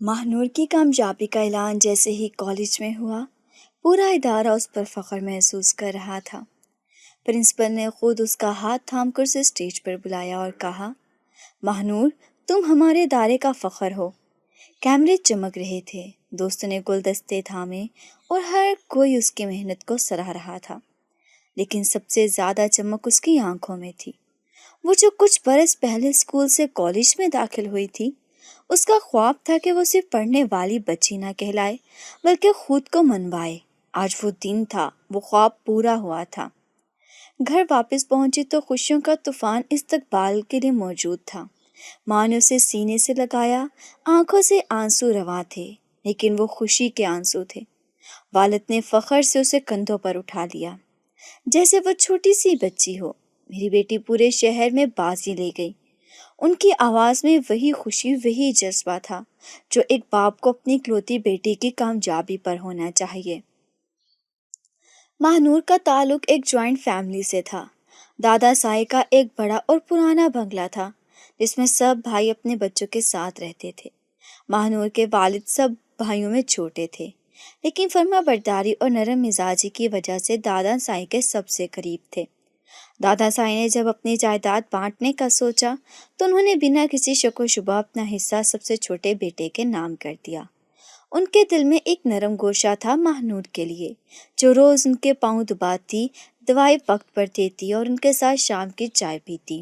ماہنور کی کامیابی کا اعلان جیسے ہی کالج میں ہوا، پورا ادارہ اس پر فخر محسوس کر رہا تھا۔ پرنسپل نے خود اس کا ہاتھ تھام کر اسے اسٹیج پر بلایا اور کہا، ماہنور، تم ہمارے ادارے کا فخر ہو۔ کیمرے چمک رہے تھے، دوستوں نے گلدستے تھامے اور ہر کوئی اس کی محنت کو سراہ رہا تھا، لیکن سب سے زیادہ چمک اس کی آنکھوں میں تھی۔ وہ جو کچھ برس پہلے اسکول سے کالج میں داخل ہوئی تھی، اس کا خواب تھا کہ وہ صرف پڑھنے والی بچی نہ کہلائے بلکہ خود کو منوائے۔ آج وہ دن تھا، وہ خواب پورا ہوا تھا۔ گھر واپس پہنچی تو خوشیوں کا طوفان استقبال کے لیے موجود تھا۔ ماں نے اسے سینے سے لگایا، آنکھوں سے آنسو رواں تھے، لیکن وہ خوشی کے آنسو تھے۔ والد نے فخر سے اسے کندھوں پر اٹھا لیا، جیسے وہ چھوٹی سی بچی ہو۔ میری بیٹی پورے شہر میں بازی لے گئی۔ ان کی آواز میں وہی خوشی، وہی جذبہ تھا جو ایک باپ کو اپنی اکلوتی بیٹی کی کامیابی پر ہونا چاہیے۔ ماہنور کا تعلق ایک جوائنٹ فیملی سے تھا۔ دادا سائے کا ایک بڑا اور پرانا بنگلہ تھا جس میں سب بھائی اپنے بچوں کے ساتھ رہتے تھے۔ ماہنور کے والد سب بھائیوں میں چھوٹے تھے، لیکن فرما برداری اور نرم مزاجی کی وجہ سے دادا سائے کے سب سے قریب تھے۔ دادا سائی نے جب اپنی جائیداد بانٹنے کا سوچا تو انہوں نے بنا کسی شک و شبہ اپنا حصہ سب سے چھوٹے بیٹے کے نام کر دیا۔ ان کے دل میں ایک نرم گوشہ تھا ماہنور کے لیے، جو روز ان کے پاؤں دباتی، دوائی وقت پر دیتی اور ان کے ساتھ شام کی چائے پیتی۔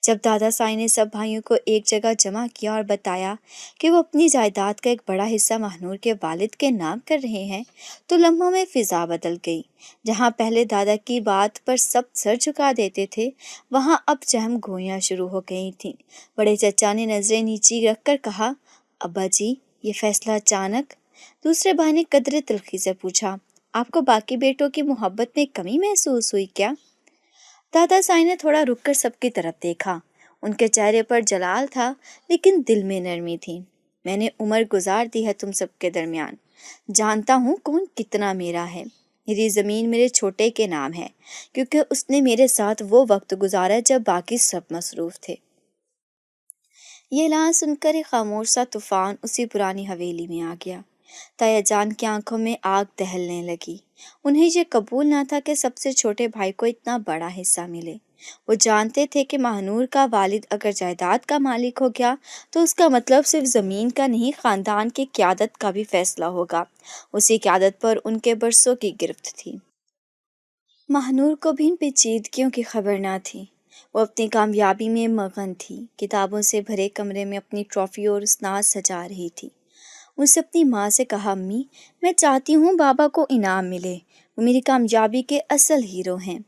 جب دادا سائی نے سب بھائیوں کو ایک جگہ جمع کیا اور بتایا کہ وہ اپنی جائیداد کا ایک بڑا حصہ ماہنور کے والد کے نام کر رہے ہیں، تو لمحوں میں فضا بدل گئی۔ جہاں پہلے دادا کی بات پر سب سر جھکا دیتے تھے، وہاں اب چہم گوئیاں شروع ہو گئی تھیں۔ بڑے چچا نے نظریں نیچی رکھ کر کہا، ابا جی، یہ فیصلہ اچانک؟ دوسرے بھائی نے قدرے تلخی سے پوچھا، آپ کو باقی بیٹوں کی محبت میں کمی محسوس ہوئی کیا؟ دادا سائی نے تھوڑا رک کر سب کی طرف دیکھا۔ ان کے چہرے پر جلال تھا، لیکن دل میں نرمی تھی۔ میں نے عمر گزار دی ہے تم سب کے درمیان، جانتا ہوں کون کتنا میرا ہے۔ میری زمین میرے چھوٹے کے نام ہے، کیونکہ اس نے میرے ساتھ وہ وقت گزارا جب باقی سب مصروف تھے۔ یہ اعلان سن کر ایک خاموش سا طوفان اسی پرانی حویلی میں آ گیا۔ تایا جان کی آنکھوں میں آگ دہلنے لگی۔ انہیں یہ قبول نہ تھا کہ سب سے چھوٹے بھائی کو اتنا بڑا حصہ ملے۔ وہ جانتے تھے کہ ماہنور کا والد اگر جائیداد کا مالک ہو گیا تو اس کا مطلب صرف زمین کا نہیں، خاندان کی قیادت کا بھی فیصلہ ہوگا۔ اسی قیادت پر ان کے برسوں کی گرفت تھی۔ ماہنور کو بھی ان پیچیدگیوں کی خبر نہ تھی۔ وہ اپنی کامیابی میں مغن تھی، کتابوں سے بھرے کمرے میں اپنی ٹرافی اور اسناد سجا رہی تھی۔ اس نے اپنی ماں سے کہا، امی، میں چاہتی ہوں بابا کو انعام ملے، وہ میری کامیابی کے اصل ہیرو ہیں۔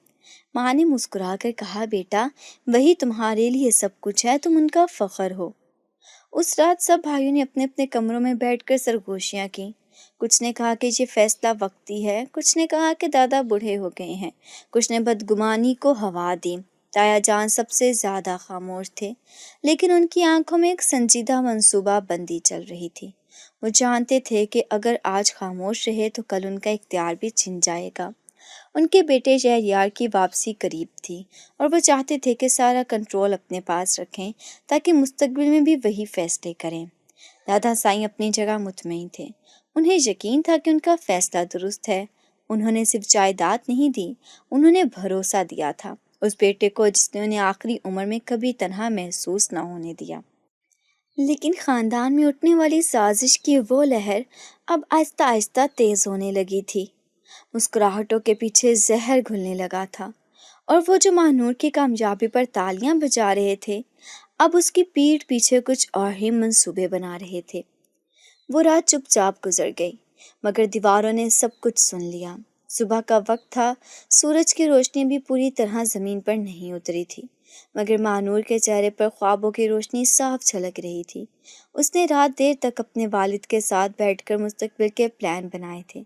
ماں نے مسکرا کر کہا، بیٹا، وہی تمہارے لیے سب کچھ ہے، تم ان کا فخر ہو۔ اس رات سب بھائیوں نے اپنے اپنے کمروں میں بیٹھ کر سرگوشیاں کیں۔ کچھ نے کہا کہ یہ فیصلہ وقتی ہے، کچھ نے کہا کہ دادا بوڑھے ہو گئے ہیں، کچھ نے بدگمانی کو ہوا دی۔ تایا جان سب سے زیادہ خاموش تھے، لیکن ان کی آنکھوں میں ایک سنجیدہ منصوبہ بندی چل رہی تھی۔ وہ جانتے تھے کہ اگر آج خاموش رہے تو کل ان کا اختیار بھی چھن جائے گا۔ ان کے بیٹے شہریار کی واپسی قریب تھی اور وہ چاہتے تھے کہ سارا کنٹرول اپنے پاس رکھیں تاکہ مستقبل میں بھی وہی فیصلے کریں۔ دادا سائیں اپنی جگہ مطمئن تھے۔ انہیں یقین تھا کہ ان کا فیصلہ درست ہے۔ انہوں نے صرف جائیداد نہیں دی، انہوں نے بھروسہ دیا تھا، اس بیٹے کو جس نے انہیں آخری عمر میں کبھی تنہا محسوس نہ ہونے دیا۔ لیکن خاندان میں اٹھنے والی سازش کی وہ لہر اب آہستہ آہستہ تیز ہونے لگی تھی۔ مسکراہٹوں کے پیچھے زہر گھلنے لگا تھا، اور وہ جو ماہنور کی کامیابی پر تالیاں بجا رہے تھے، اب اس کی پیٹھ پیچھے کچھ اور ہی منصوبے بنا رہے تھے۔ وہ رات چپ چاپ گزر گئی، مگر دیواروں نے سب کچھ سن لیا۔ صبح کا وقت تھا، سورج کی روشنی بھی پوری طرح زمین پر نہیں اتری تھی، مگر ماہنور کے چہرے پر خوابوں کی روشنی صاف جھلک رہی تھی۔ اس نے رات دیر تک اپنے والد کے ساتھ بیٹھ کر مستقبل کے پلان بنائے تھے۔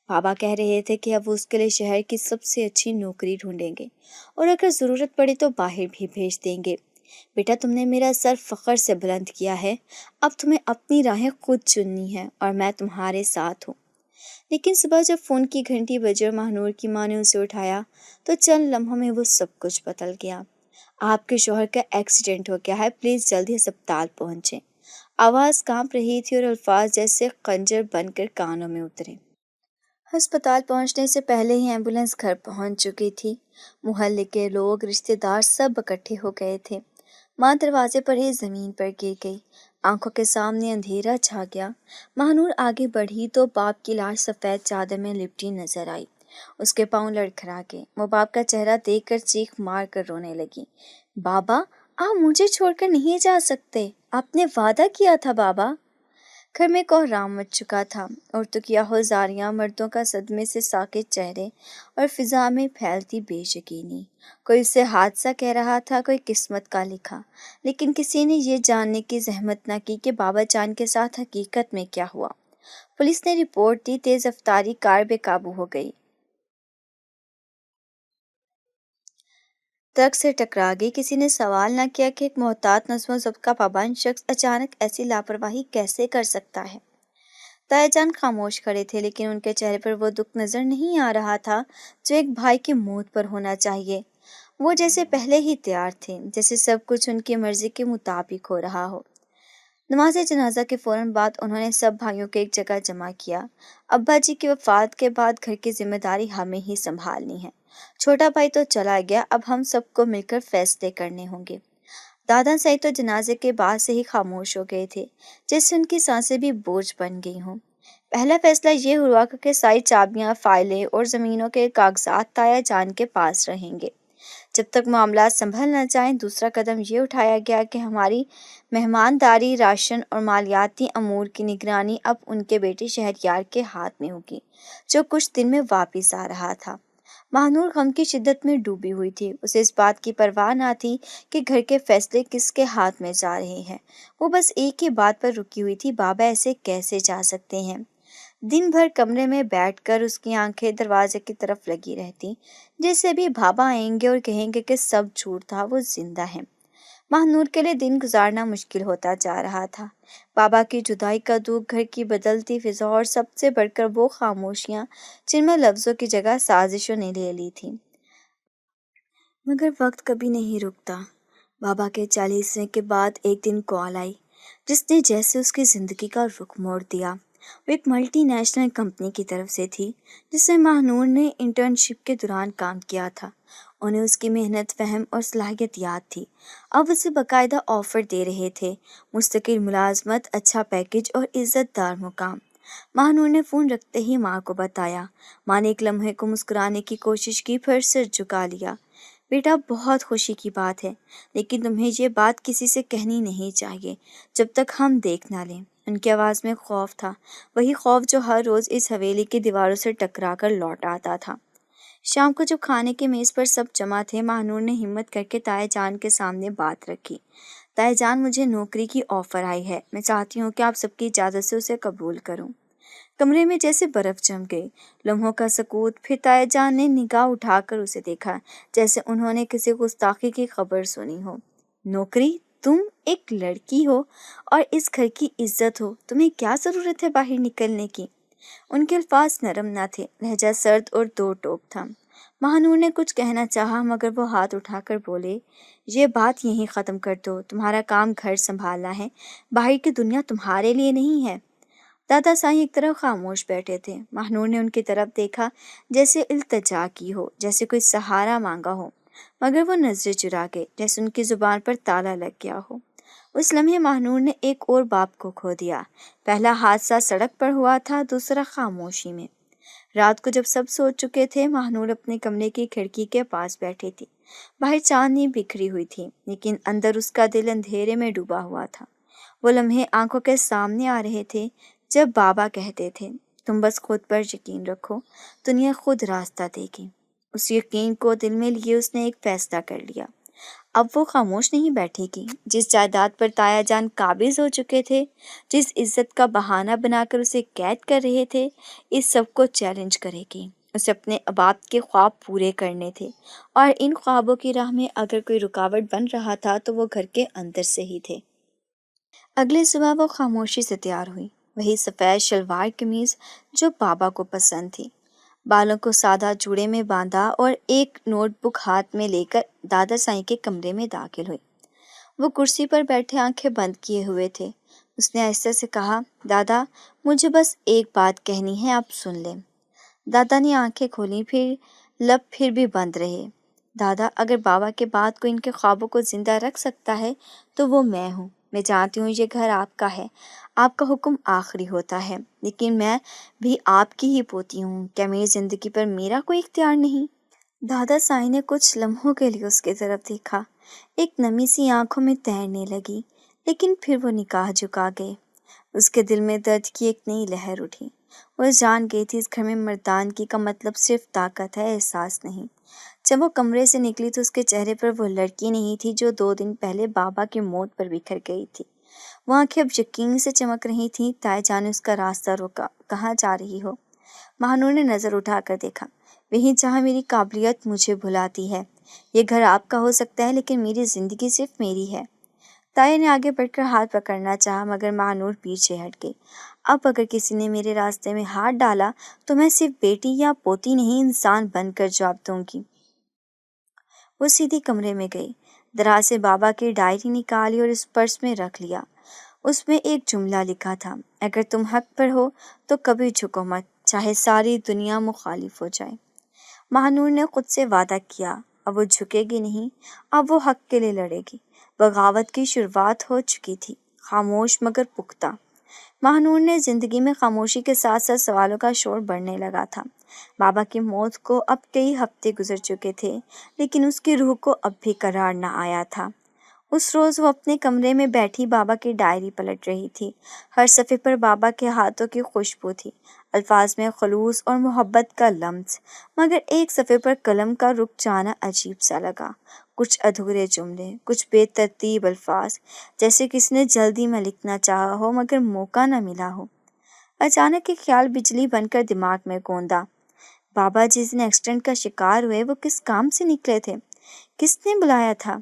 بابا کہہ رہے تھے کہ اب وہ اس کے لیے شہر کی سب سے اچھی نوکری ڈھونڈیں گے اور اگر ضرورت پڑی تو باہر بھی بھیج دیں گے۔ بیٹا، تم نے میرا سر فخر سے بلند کیا ہے، اب تمہیں اپنی راہیں خود چننی ہے اور میں تمہارے ساتھ ہوں۔ لیکن صبح جب فون کی گھنٹی بجی اور ماہنور کی ماں نے اسے اٹھایا تو چند لمحوں میں وہ سب کچھ بدل گیا۔ آپ کے شوہر کا ایکسیڈنٹ ہو گیا ہے، پلیز جلدی اسپتال پہنچیں۔ آواز کانپ رہی تھی اور الفاظ جیسے خنجر بن کر کانوں میں اترے۔ ہسپتال پہنچنے سے پہلے ہی ایمبولینس گھر پہنچ چکی تھی۔ محلے کے لوگ، رشتہ دار سب اکٹھے ہو گئے تھے۔ ماں دروازے پر ہی زمین پر گر گئی۔ آنکھوں کے سامنے اندھیرا چھا گیا۔ ماہنور آگے بڑھی تو باپ کی لاش سفید چادر میں لپٹی نظر آئی۔ اس کے پاؤں لڑکھڑا گئے۔ وہ باپ کا چہرہ دیکھ کر چیخ مار کر رونے لگی۔ بابا، آپ مجھے چھوڑ کر نہیں جا سکتے، آپ نے وعدہ کیا تھا بابا۔ گھر میں کوہرام مچ چکا تھا۔ عورتوں کی آہوازاریاں، مردوں کا صدمے سے ساکت چہرے اور فضا میں پھیلتی بے یقینی۔ کوئی اسے حادثہ کہہ رہا تھا، کوئی قسمت کا لکھا، لیکن کسی نے یہ جاننے کی زحمت نہ کی کہ بابا جان کے ساتھ حقیقت میں کیا ہوا۔ پولیس نے رپورٹ دی، تیز رفتاری کار بے قابو ہو گئی، ٹرک سے ٹکرا گئی۔ کسی نے سوال نہ کیا کہ ایک محتاط نظم و ضبط کا پابند شخص اچانک ایسی لاپرواہی کیسے کر سکتا ہے۔ تایا جان خاموش کھڑے تھے، لیکن ان کے چہرے پر وہ دکھ نظر نہیں آ رہا تھا جو ایک بھائی کی موت پر ہونا چاہیے۔ وہ جیسے پہلے ہی تیار تھے، جیسے سب کچھ ان کی مرضی کے مطابق ہو رہا ہو۔ نماز جنازہ کے فوراً بعد انہوں نے سب بھائیوں کو ایک جگہ جمع کیا۔ ابا جی کی وفات کے بعد گھر کی ذمہ داری ہمیں ہی سنبھالنی ہے۔ چھوٹا بھائی تو چلا گیا، اب ہم سب کو مل کر فیصلے کرنے ہوں گے۔ دادا سائی تو جنازے کے بعد سے ہی خاموش ہو گئے تھے، جیسے ان کی سانسیں بھی بوجھ بن گئی ہوں۔ پہلا فیصلہ یہ ہوا کہ ساری چابیاں، فائلیں اور زمینوں کے کاغذات تایا جان کے پاس رہیں گے جب تک معاملات سنبھل نہ جائیں۔ دوسرا قدم یہ اٹھایا گیا کہ ہماری مہمانداری، راشن اور مالیاتی امور کی نگرانی اب ان کے بیٹے شہریار کے ہاتھ میں ہوگی، جو کچھ دن میں واپس آ رہا تھا۔ ماہنور غم کی شدت میں ڈوبی ہوئی تھی۔ اسے اس بات کی پرواہ نہ تھی کہ گھر کے فیصلے کس کے ہاتھ میں جا رہے ہیں۔ وہ بس ایک ہی بات پر رکی ہوئی تھی، بابا ایسے کیسے جا سکتے ہیں؟ دن بھر کمرے میں بیٹھ کر اس کی آنکھیں دروازے کی طرف لگی رہتی، جیسے بھی بابا آئیں گے اور کہیں گے کہ سب جھوٹ تھا، وہ زندہ ہیں۔ ماہنور کے لیے دن گزارنا مشکل ہوتا جا رہا تھا۔ بابا کی جدائی کا دکھ، گھر کی بدلتی فضا اور سب سے بڑھ کر وہ خاموشیاں جن میں لفظوں کی جگہ سازشوں نے لے لی تھی۔ مگر وقت کبھی نہیں رکتا۔ بابا کے 40ویں کے بعد ایک دن کال آئی جس نے جیسے اس کی زندگی کا رخ موڑ دیا۔ وہ ایک ملٹی نیشنل کمپنی کی طرف سے تھی جس میں ماہنور نے انٹرنشپ کے دوران کام کیا تھا۔ انہیں اس کی محنت، فہم اور صلاحیت یاد تھی۔ اب اسے باقاعدہ آفر دے رہے تھے، مستقل ملازمت، اچھا پیکج اور عزت دار مقام۔ ماہنور نے فون رکھتے ہی ماں کو بتایا۔ ماں نے ایک لمحے کو مسکرانے کی کوشش کی، پھر سر جھکا لیا۔ بیٹا، بہت خوشی کی بات ہے، لیکن تمہیں یہ بات کسی سے کہنی نہیں چاہیے جب تک ہم دیکھ نہ لیں۔ ان کی آواز میں خوف تھا، وہی خوف جو ہر روز اس حویلی کی دیواروں سے ٹکرا کر لوٹ آتا تھا۔ شام کو جب کھانے کی میز پر سب جمع تھے، ماہنور نے ہمت کر کے تایا جان کے سامنے بات رکھی۔ تایا جان، مجھے نوکری کی آفر آئی ہے، میں چاہتی ہوں کہ آپ سب کی اجازت سے اسے قبول کروں۔ کمرے میں جیسے برف جم گئی۔ لمحوں کا سکوت، پھر تایا جان نے نگاہ اٹھا کر اسے دیکھا، جیسے انہوں نے کسی گستاخی کی خبر سنی ہو۔ نوکری؟ تم ایک لڑکی ہو اور اس گھر کی عزت ہو، تمہیں کیا ضرورت ہے باہر نکلنے کی؟ ان کے الفاظ نرم نہ تھے، لہجہ سرد اور دو ٹوک تھا۔ ماہنور نے کچھ کہنا چاہا، مگر وہ ہاتھ اٹھا کر بولے، یہ بات یہیں ختم کر دو۔ تمہارا کام گھر سنبھالنا ہے، باہر کی دنیا تمہارے لیے نہیں ہے۔ دادا سائی ایک طرف خاموش بیٹھے تھے۔ ماہنور نے ان کی طرف دیکھا، جیسے التجا کی ہو، جیسے کوئی سہارا مانگا ہو، مگر وہ نظریں چرا گئے، جیسے ان کی زبان پر تالا لگ گیا ہو۔ اس لمحے ماہنور نے ایک اور باپ کو کھو دیا۔ پہلا حادثہ سڑک پر ہوا تھا، دوسرا خاموشی میں۔ رات کو جب سب سو چکے تھے، ماہنور اپنے کمرے کی کھڑکی کے پاس بیٹھی تھی۔ باہر چاندنی بکھری ہوئی تھی، لیکن اندر اس کا دل اندھیرے میں ڈوبا ہوا تھا۔ وہ لمحے آنکھوں کے سامنے آ رہے تھے جب بابا کہتے تھے، تم بس خود پر یقین رکھو، دنیا خود راستہ دے گی۔ اس یقین کو دل میں لیے اس نے ایک فیصلہ کر لیا۔ اب وہ خاموش نہیں بیٹھے گی۔ جس جائیداد پر تایا جان قابض ہو چکے تھے، جس عزت کا بہانہ بنا کر اسے قید کر رہے تھے، اس سب کو چیلنج کرے گی۔ اسے اپنے باپ کے خواب پورے کرنے تھے، اور ان خوابوں کی راہ میں اگر کوئی رکاوٹ بن رہا تھا تو وہ گھر کے اندر سے ہی تھے۔ اگلے صبح وہ خاموشی سے تیار ہوئی، وہی سفید شلوار قمیض جو بابا کو پسند تھی، بالوں کو سادہ جوڑے میں باندھا اور ایک نوٹ بک ہاتھ میں لے کر دادا سائی کے کمرے میں داخل ہوئی۔ وہ کرسی پر بیٹھے آنکھیں بند کیے ہوئے تھے، اس نے آہستہ سے کہا، دادا مجھے بس ایک بات کہنی ہے، آپ سن لیں۔ دادا نے آنکھیں کھولیں، پھر لب پھر بھی بند رہے۔ دادا، اگر بابا کے بعد کوئی ان کے خوابوں کو زندہ رکھ سکتا ہے تو وہ میں ہوں۔ میں جانتی ہوں یہ گھر آپ کا ہے، آپ کا حکم آخری ہوتا ہے، لیکن میں بھی آپ کی ہی پوتی ہوں۔ کیا میری زندگی پر میرا کوئی اختیار نہیں؟ دادا سائی نے کچھ لمحوں کے لیے اس کی طرف دیکھا، ایک نمی سی آنکھوں میں تیرنے لگی، لیکن پھر وہ نگاہ جھکا گئے۔ اس کے دل میں درد کی ایک نئی لہر اٹھی۔ وہ جان گئی تھی اس گھر میں مردانگی کا مطلب صرف طاقت ہے، احساس نہیں۔ جب وہ کمرے سے نکلی تو اس کے چہرے پر وہ لڑکی نہیں تھی جو 2 دن پہلے بابا کی موت پر بکھر گئی تھی۔ وہ آنکھیں اب یقین سے چمک رہی تھیں، تائے جانے اس کا راستہ روکا، کہاں جا رہی ہو؟ مہانور نے نظر اٹھا کر دیکھا، وہیں جہاں میری قابلیت مجھے بھلاتی ہے۔ یہ گھر آپ کا ہو سکتا ہے لیکن میری زندگی صرف میری ہے۔ تائے نے آگے بڑھ کر ہاتھ پکڑنا چاہا مگر مہانور پیچھے ہٹ گئی۔ اب اگر کسی نے میرے راستے میں ہاتھ ڈالا تو میں صرف بیٹی یا پوتی نہیں، انسان بن کر جواب دوں گی۔ وہ سیدھی کمرے میں گئی، دراز سے بابا کی ڈائری نکالی اور اس پرس میں رکھ لیا۔ اس میں ایک جملہ لکھا تھا، اگر تم حق پر ہو تو کبھی جھکو مت، چاہے ساری دنیا مخالف ہو جائے۔ مہانور نے خود سے وعدہ کیا، اب وہ جھکے گی نہیں، اب وہ حق کے لیے لڑے گی۔ بغاوت کی شروعات ہو چکی تھی، خاموش مگر پختہ۔ مہانور نے زندگی میں خاموشی کے ساتھ ساتھ سوالوں کا شور بڑھنے لگا تھا۔ بابا کی موت کو اب کئی ہفتے گزر چکے تھے، لیکن اس کی روح کو اب بھی قرار نہ آیا تھا۔ اس روز وہ اپنے کمرے میں بیٹھی بابا کی ڈائری پلٹ رہی تھی۔ ہر صفحے پر بابا کے ہاتھوں کی خوشبو تھی، الفاظ میں خلوص اور محبت کا لمس، مگر ایک صفحے پر قلم کا رک جانا عجیب سا لگا۔ کچھ ادھورے جملے، کچھ بے ترتیب الفاظ، جیسے کسی نے جلدی میں لکھنا چاہا ہو مگر موقع نہ ملا ہو۔ اچانک ایک خیال بجلی بن کر دماغ میں گوندا۔ بابا جس دن ایکسیڈنٹ کا شکار ہوئے وہ کس کام سے نکلے تھے؟ کس نے بلایا تھا؟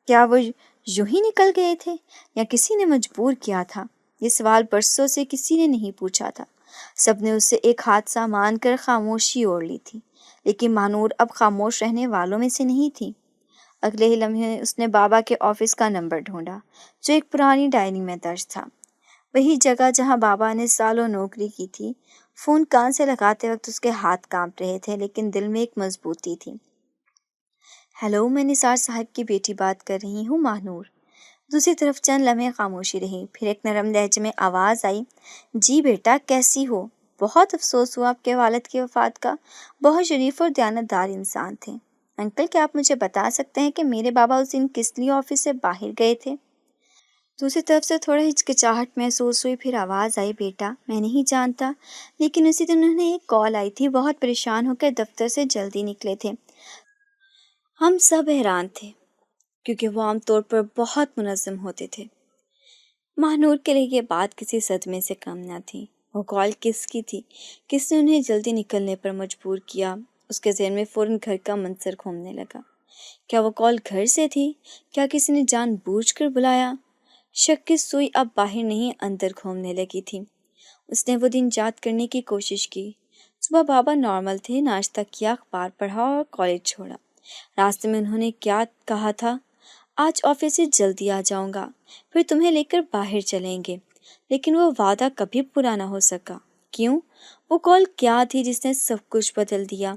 کیا وہ یوں ہی نکل گئے تھے یا کسی نے مجبور کیا تھا؟ یہ سوال برسوں سے کسی نے نہیں پوچھا تھا۔ سب نے اسے ایک حادثہ مان کر خاموشی اوڑھ لی تھی، لیکن مانور اب خاموش رہنے والوں میں سے نہیں تھی۔ اگلے ہی لمحے اس نے بابا کے آفس کا نمبر ڈھونڈا، جو ایک پرانی ڈائری میں درج تھا، وہی جگہ جہاں بابا نے سالوں نوکری کی تھی۔ فون کان سے لگاتے وقت اس کے ہاتھ کانپ رہے تھے، لیکن دل میں ایک مضبوطی تھی۔ ہیلو، میں نثار صاحب کی بیٹی بات کر رہی ہوں، مہنور۔ دوسری طرف چند لمحے خاموشی رہی، پھر ایک نرم لہجے میں آواز آئی، جی بیٹا، کیسی ہو؟ بہت افسوس ہوا آپ کے والد کی وفات کا، بہت شریف اور دیانتدار انسان تھے۔ انکل، کیا آپ مجھے بتا سکتے ہیں کہ میرے بابا اس دن کس لیے آفس سے باہر گئے تھے؟ دوسری طرف سے تھوڑا ہچکچاہٹ محسوس ہوئی، پھر آواز آئی، بیٹا میں نہیں جانتا، لیکن اسی دن انہیں ایک کال آئی تھی، بہت پریشان ہو کر دفتر سے جلدی نکلے تھے۔ ہم سب حیران تھے کیونکہ وہ عام طور پر بہت منظم ہوتے تھے۔ مہنور کے لیے یہ بات کسی صدمے سے کم نہ تھی۔ وہ کال کس کی تھی؟ کس نے انہیں جلدی نکلنے پر مجبور کیا؟ اس کے ذہن میں فوراً گھر کا منظر گھومنے لگا۔ کیا وہ کال گھر سے تھی؟ کیا کسی نے جان بوجھ کر بلایا؟ شک کی سوئی اب باہر نہیں اندر گھومنے لگی تھی۔ اس نے وہ دن یاد کرنے کی کوشش کی۔ صبح بابا نارمل تھے، ناشتہ کیا، اخبار پڑھا اور کالج چھوڑا۔ راستے میں انہوں نے کیا کہا تھا؟ آج آفس سے جلدی آ جاؤں گا، پھر تمہیں لے کر باہر چلیں گے، لیکن وہ وعدہ کبھی پورا نہ ہو سکا۔ کیوں؟ وہ کال کیا تھی جس نے سب کچھ بدل دیا؟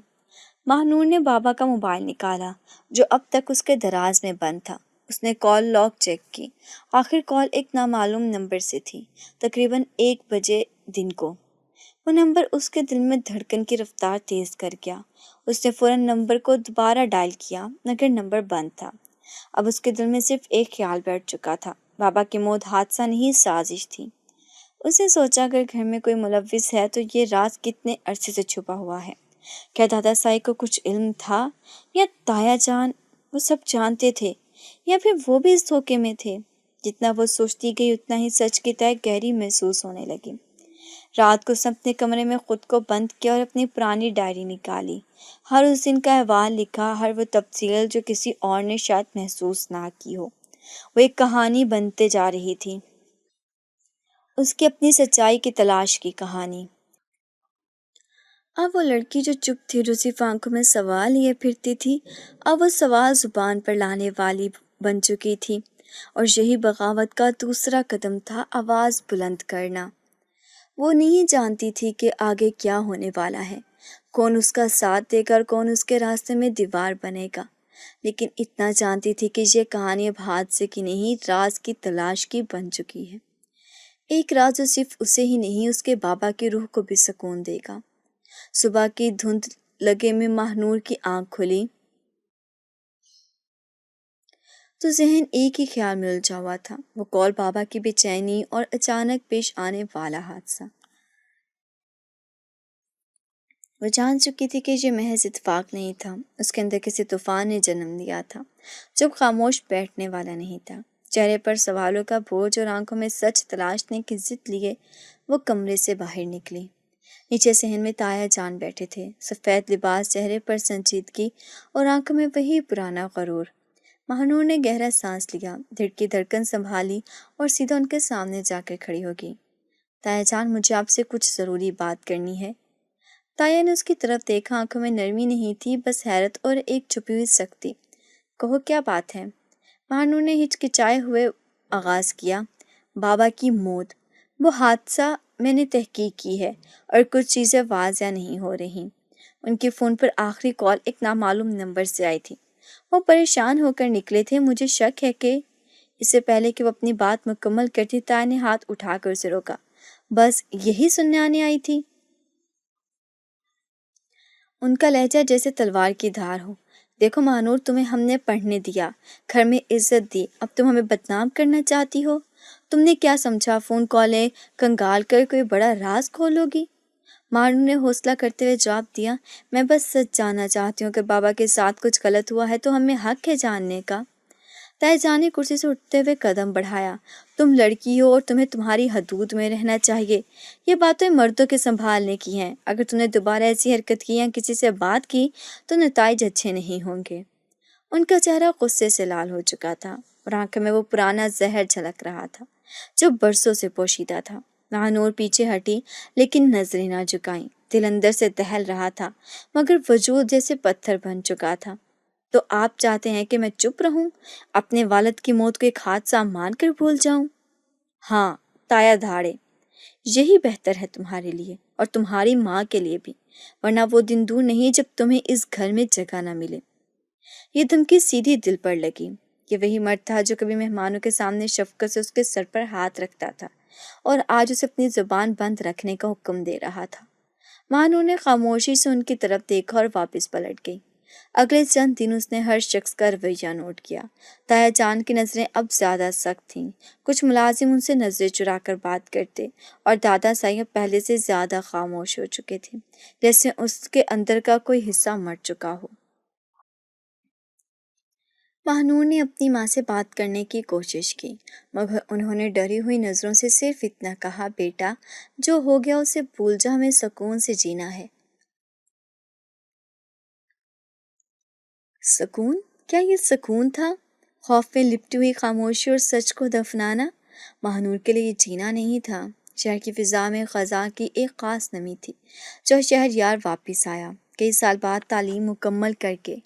مہنور نے بابا کا موبائل نکالا جو اب تک اس کے دراز میں بند تھا۔ اس نے کال لاگ چیک کی، آخر کال ایک نامعلوم نمبر سے تھی، تقریباً 1 بجے دن کو۔ وہ نمبر اس کے دل میں دھڑکن کی رفتار تیز کر گیا۔ اس نے فوراً نمبر کو دوبارہ ڈائل کیا مگر نمبر بند تھا۔ اب اس کے دل میں صرف ایک خیال بیٹھ چکا تھا، بابا کی موت حادثہ نہیں، سازش تھی۔ اس نے سوچا اگر گھر میں کوئی ملوث ہے تو یہ راز کتنے عرصے سے چھپا ہوا ہے۔ کیا دادا سائی کو کچھ علم تھا، یا تایا جان وہ سب جانتے تھے، یا پھر وہ بھی اس دھوکے میں تھے؟ جتنا وہ سوچتی گئی اتنا ہی سچ کی تہ گہری محسوس ہونے لگی۔ رات کو اس نے اپنے کمرے میں خود کو بند کیا اور اپنی پرانی ڈائری نکالی۔ ہر اس دن کا احوال لکھا، ہر وہ تفصیل جو کسی اور نے شاید محسوس نہ کی ہو۔ وہ ایک کہانی بنتے جا رہی تھی، اس کی اپنی سچائی کی تلاش کی کہانی۔ اب وہ لڑکی جو چپ تھی، جو صرف آنکھوں میں سوال لیے پھرتی تھی، اب وہ سوال زبان پر لانے والی بن چکی تھی۔ اور یہی بغاوت کا دوسرا قدم تھا، آواز بلند کرنا۔ وہ نہیں جانتی تھی کہ آگے کیا ہونے والا ہے، کون اس کا ساتھ دے گا اور کون اس کے راستے میں دیوار بنے گا، لیکن اتنا جانتی تھی کہ یہ کہانی اب حادثے کی نہیں، راز کی تلاش کی بن چکی ہے۔ ایک راز جو صرف اسے ہی نہیں، اس کے بابا کی روح کو بھی سکون دے گا۔ صبح کی دھند لگے میں ماہنور کی آنکھ کھلی تو ذہن ایک ہی خیال میں الجھا ہوا تھا، وہ کال، بابا کی بے چینی اور اچانک پیش آنے والا حادثہ۔ وہ جان چکی تھی کہ یہ محض اتفاق نہیں تھا، اس کے اندر کسی طوفان نے جنم لیا تھا جو خاموش بیٹھنے والا نہیں تھا۔ چہرے پر سوالوں کا بوجھ اور آنکھوں میں سچ تلاشنے کی ضد لیے وہ کمرے سے باہر نکلی۔ نیچے صحن میں تایا جان بیٹھے تھے، سفید لباس، چہرے پر سنجیدگی اور آنکھوں میں وہی پرانا غرور۔ ماہنور نے گہرا سانس لیا، دل کی دھڑکن سنبھالی اور سیدھا ان کے سامنے جا کر کھڑی ہوگی۔ تایا جان، مجھے آپ سے کچھ ضروری بات کرنی ہے۔ تایا نے اس کی طرف دیکھا، آنکھوں میں نرمی نہیں تھی، بس حیرت اور ایک چھپی ہوئی سختی۔ کہو، کیا بات ہے؟ ماہنور نے ہچکچائے ہوئے آغاز کیا۔ بابا کی موت، وہ حادثہ میں نے تحقیق کی ہے اور کچھ چیزیں واضح نہیں ہو رہی۔ ان کے فون پر آخری کال ایک نامعلوم نمبر سے آئی تھی۔ وہ پریشان ہو کر نکلے تھے۔ مجھے شک ہے کہ… اس سے پہلے کہ وہ اپنی بات مکمل کرتی، تایا نے ہاتھ اٹھا کر اسے روکا۔ بس یہی سننے آنے آئی تھی؟ ان کا لہجہ جیسے تلوار کی دھار ہو۔ دیکھو ماہنور، تمہیں ہم نے پڑھنے دیا، گھر میں عزت دی، اب تم ہمیں بدنام کرنا چاہتی ہو؟ تم نے کیا سمجھا فون کالیں کنگال کر کوئی بڑا راز کھولو گی؟ ماہنور نے حوصلہ کرتے ہوئے جواب دیا، میں بس سچ جاننا چاہتی ہوں کہ بابا کے ساتھ کچھ غلط ہوا ہے تو ہمیں حق ہے جاننے کا۔ تایا جان نے کرسی سے اٹھتے ہوئے قدم بڑھایا۔ تم لڑکی ہو اور تمہیں تمہاری حدود میں رہنا چاہیے، یہ باتیں مردوں کے سنبھالنے کی ہیں۔ اگر تم نے دوبارہ ایسی حرکت کی یا کسی سے بات کی تو نتائج اچھے نہیں ہوں گے۔ ان کا چہرہ غصے سے لال ہو چکا تھا اور آنکھوں میں وہ پرانا زہر جھلک رہا تھا جو برسوں سے پوشیدہ تھا۔ ماہنور پیچھے ہٹی لیکن نظریں نہ جھکائیں۔ دل اندر سے دہل رہا تھا مگر وجود جیسے پتھر بن چکا تھا۔ تو آپ چاہتے ہیں کہ میں چپ رہوں، اپنے والد کی موت کو ایک حادثہ مان کر بھول جاؤں؟ ہاں، تایا دھاڑے، یہی بہتر ہے تمہارے لیے اور تمہاری ماں کے لیے بھی، ورنہ وہ دن دور نہیں جب تمہیں اس گھر میں جگہ نہ ملے۔ یہ دھمکی سیدھی دل پر لگی۔ یہ وہی مرد تھا جو کبھی مہمانوں کے سامنے شفقت سے اس کے سر پر ہاتھ رکھتا تھا اور آج اسے اپنی زبان بند رکھنے کا حکم دے رہا تھا۔ ماہنور نے خاموشی سے ان کی طرف دیکھا اور واپس پلٹ گئی۔ اگلے چند دن اس نے ہر شخص کا رویہ نوٹ کیا۔ تایا جان کی نظریں اب زیادہ سخت تھیں، کچھ ملازم ان سے نظریں چرا کر بات کرتے اور دادا سائیں پہلے سے زیادہ خاموش ہو چکے تھے، جیسے اس کے اندر کا کوئی حصہ مر چکا ہو۔ ماہنور نے اپنی ماں سے بات کرنے کی کوشش کی مگر انہوں نے ڈری ہوئی نظروں سے صرف اتنا کہا، بیٹا جو ہو گیا اسے بھول جا، ہمیں سکون سے جینا ہے۔ سکون؟ کیا یہ سکون تھا؟ خوف میں لپٹی ہوئی خاموشی اور سچ کو دفنانا؟ ماہنور کے لیے یہ جینا نہیں تھا۔ شہر کی فضا میں خزاں کی ایک خاص نمی تھی۔ جو شہر یار واپس آیا، کئی سال بعد تعلیم مکمل کر کے،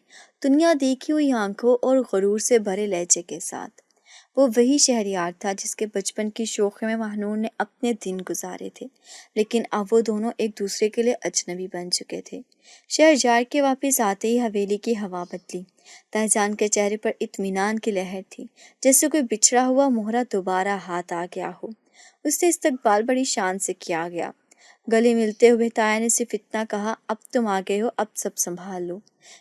دنیا دیکھی ہوئی آنکھوں اور غرور سے بھرے لہجے کے ساتھ۔ وہ وہی شہریار تھا جس کے بچپن کی شوخی میں ماہنور نے اپنے دن گزارے تھے، لیکن اب وہ دونوں ایک دوسرے کے لیے اجنبی بن چکے تھے۔ شہریار کے واپس آتے ہی حویلی کی ہوا بدلی۔ تایا جان کے چہرے پر اطمینان کی لہر تھی، جیسے کوئی بچھڑا ہوا مہرہ دوبارہ ہاتھ آ گیا ہو۔ اس سے استقبال بڑی شان سے کیا گیا۔ گلے ملتے ہوئے تایا نے صرف اتنا کہا، اب تم آ گئے ہو، اب سب سنبھال لو۔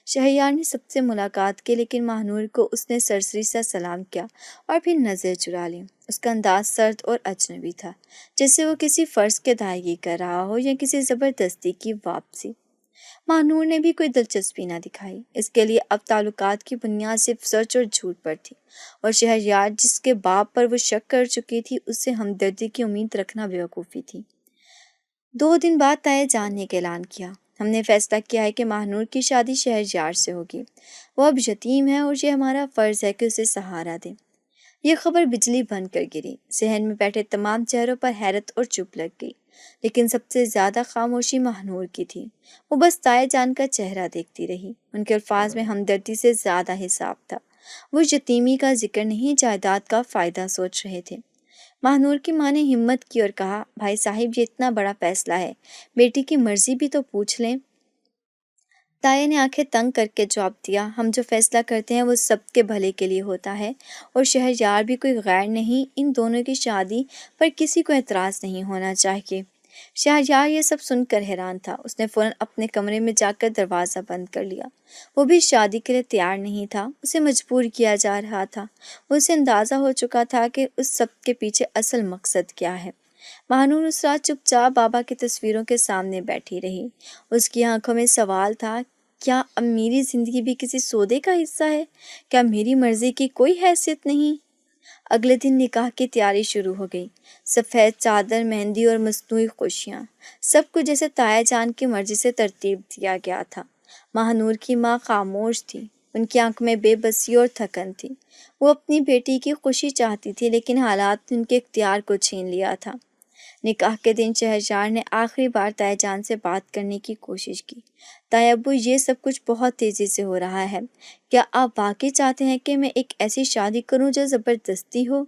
شہریار نے سب سے ملاقات کی لیکن ماہنور کو اس نے سرسری سا سلام کیا اور پھر نظر چرا لی۔ اس کا انداز سرد اور اجنبی تھا، جیسے وہ کسی فرض کی ادائیگی کر رہا ہو یا کسی زبردستی کی واپسی۔ ماہنور نے بھی کوئی دلچسپی نہ دکھائی، اس کے لیے اب تعلقات کی بنیاد صرف سچ اور جھوٹ پر تھی، اور شہریار جس کے باپ پر وہ شک کر چکی تھی، اس سے ہمدردی کی امید رکھنا بیوقوفی تھی۔ 2 دن بعد تایا جان نے ایک اعلان کیا، ہم نے فیصلہ کیا ہے کہ ماہنور کی شادی شہریار سے ہوگی۔ وہ اب یتیم ہے اور یہ ہمارا فرض ہے کہ اسے سہارا دیں۔ یہ خبر بجلی بن کر گری۔ صحن میں بیٹھے تمام چہروں پر حیرت اور چپ لگ گئی، لیکن سب سے زیادہ خاموشی ماہنور کی تھی۔ وہ بس تایا جان کا چہرہ دیکھتی رہی۔ ان کے الفاظ میں ہمدردی سے زیادہ حساب تھا۔ وہ یتیمی کا ذکر نہیں جائیداد کا فائدہ سوچ رہے تھے۔ ماہنور کی ماں نے ہمت کی اور کہا، بھائی صاحب یہ اتنا بڑا فیصلہ ہے، بیٹی کی مرضی بھی تو پوچھ لیں۔ تایا نے آنکھیں تنگ کر کے جواب دیا، ہم جو فیصلہ کرتے ہیں وہ سب کے بھلے کے لیے ہوتا ہے، اور شہریار بھی کوئی غیر نہیں، ان دونوں کی شادی پر کسی کو اعتراض نہیں ہونا چاہیے۔ شہریار یہ سب سن کر حیران تھا۔ اس نے فوراً اپنے کمرے میں جا کر دروازہ بند کر لیا۔ وہ بھی شادی کے لیے تیار نہیں تھا، اسے مجبور کیا جا رہا تھا۔ اسے اندازہ ہو چکا تھا کہ اس سب کے پیچھے اصل مقصد کیا ہے۔ ماہنور اس رات چپ چاپ بابا کی تصویروں کے سامنے بیٹھی رہی۔ اس کی آنکھوں میں سوال تھا، کیا اب میری زندگی بھی کسی سودے کا حصہ ہے؟ کیا میری مرضی کی کوئی حیثیت نہیں؟ اگلے دن نکاح کی تیاری شروع ہو گئی۔ سفید چادر، مہندی اور مصنوعی خوشیاں، سب کچھ جیسے تایا جان کی مرضی سے ترتیب دیا گیا تھا۔ ماہنور کی ماں خاموش تھی، ان کی آنکھ میں بے بسی اور تھکن تھی۔ وہ اپنی بیٹی کی خوشی چاہتی تھی، لیکن حالات نے ان کے اختیار کو چھین لیا تھا۔ نکاح کے دن شہریار نے آخری بار تایا جان سے بات کرنے کی کوشش کی۔ تایا ابو، یہ سب کچھ بہت تیزی سے ہو رہا ہے، کیا آپ واقعی چاہتے ہیں کہ میں ایک ایسی شادی کروں جو زبردستی ہو؟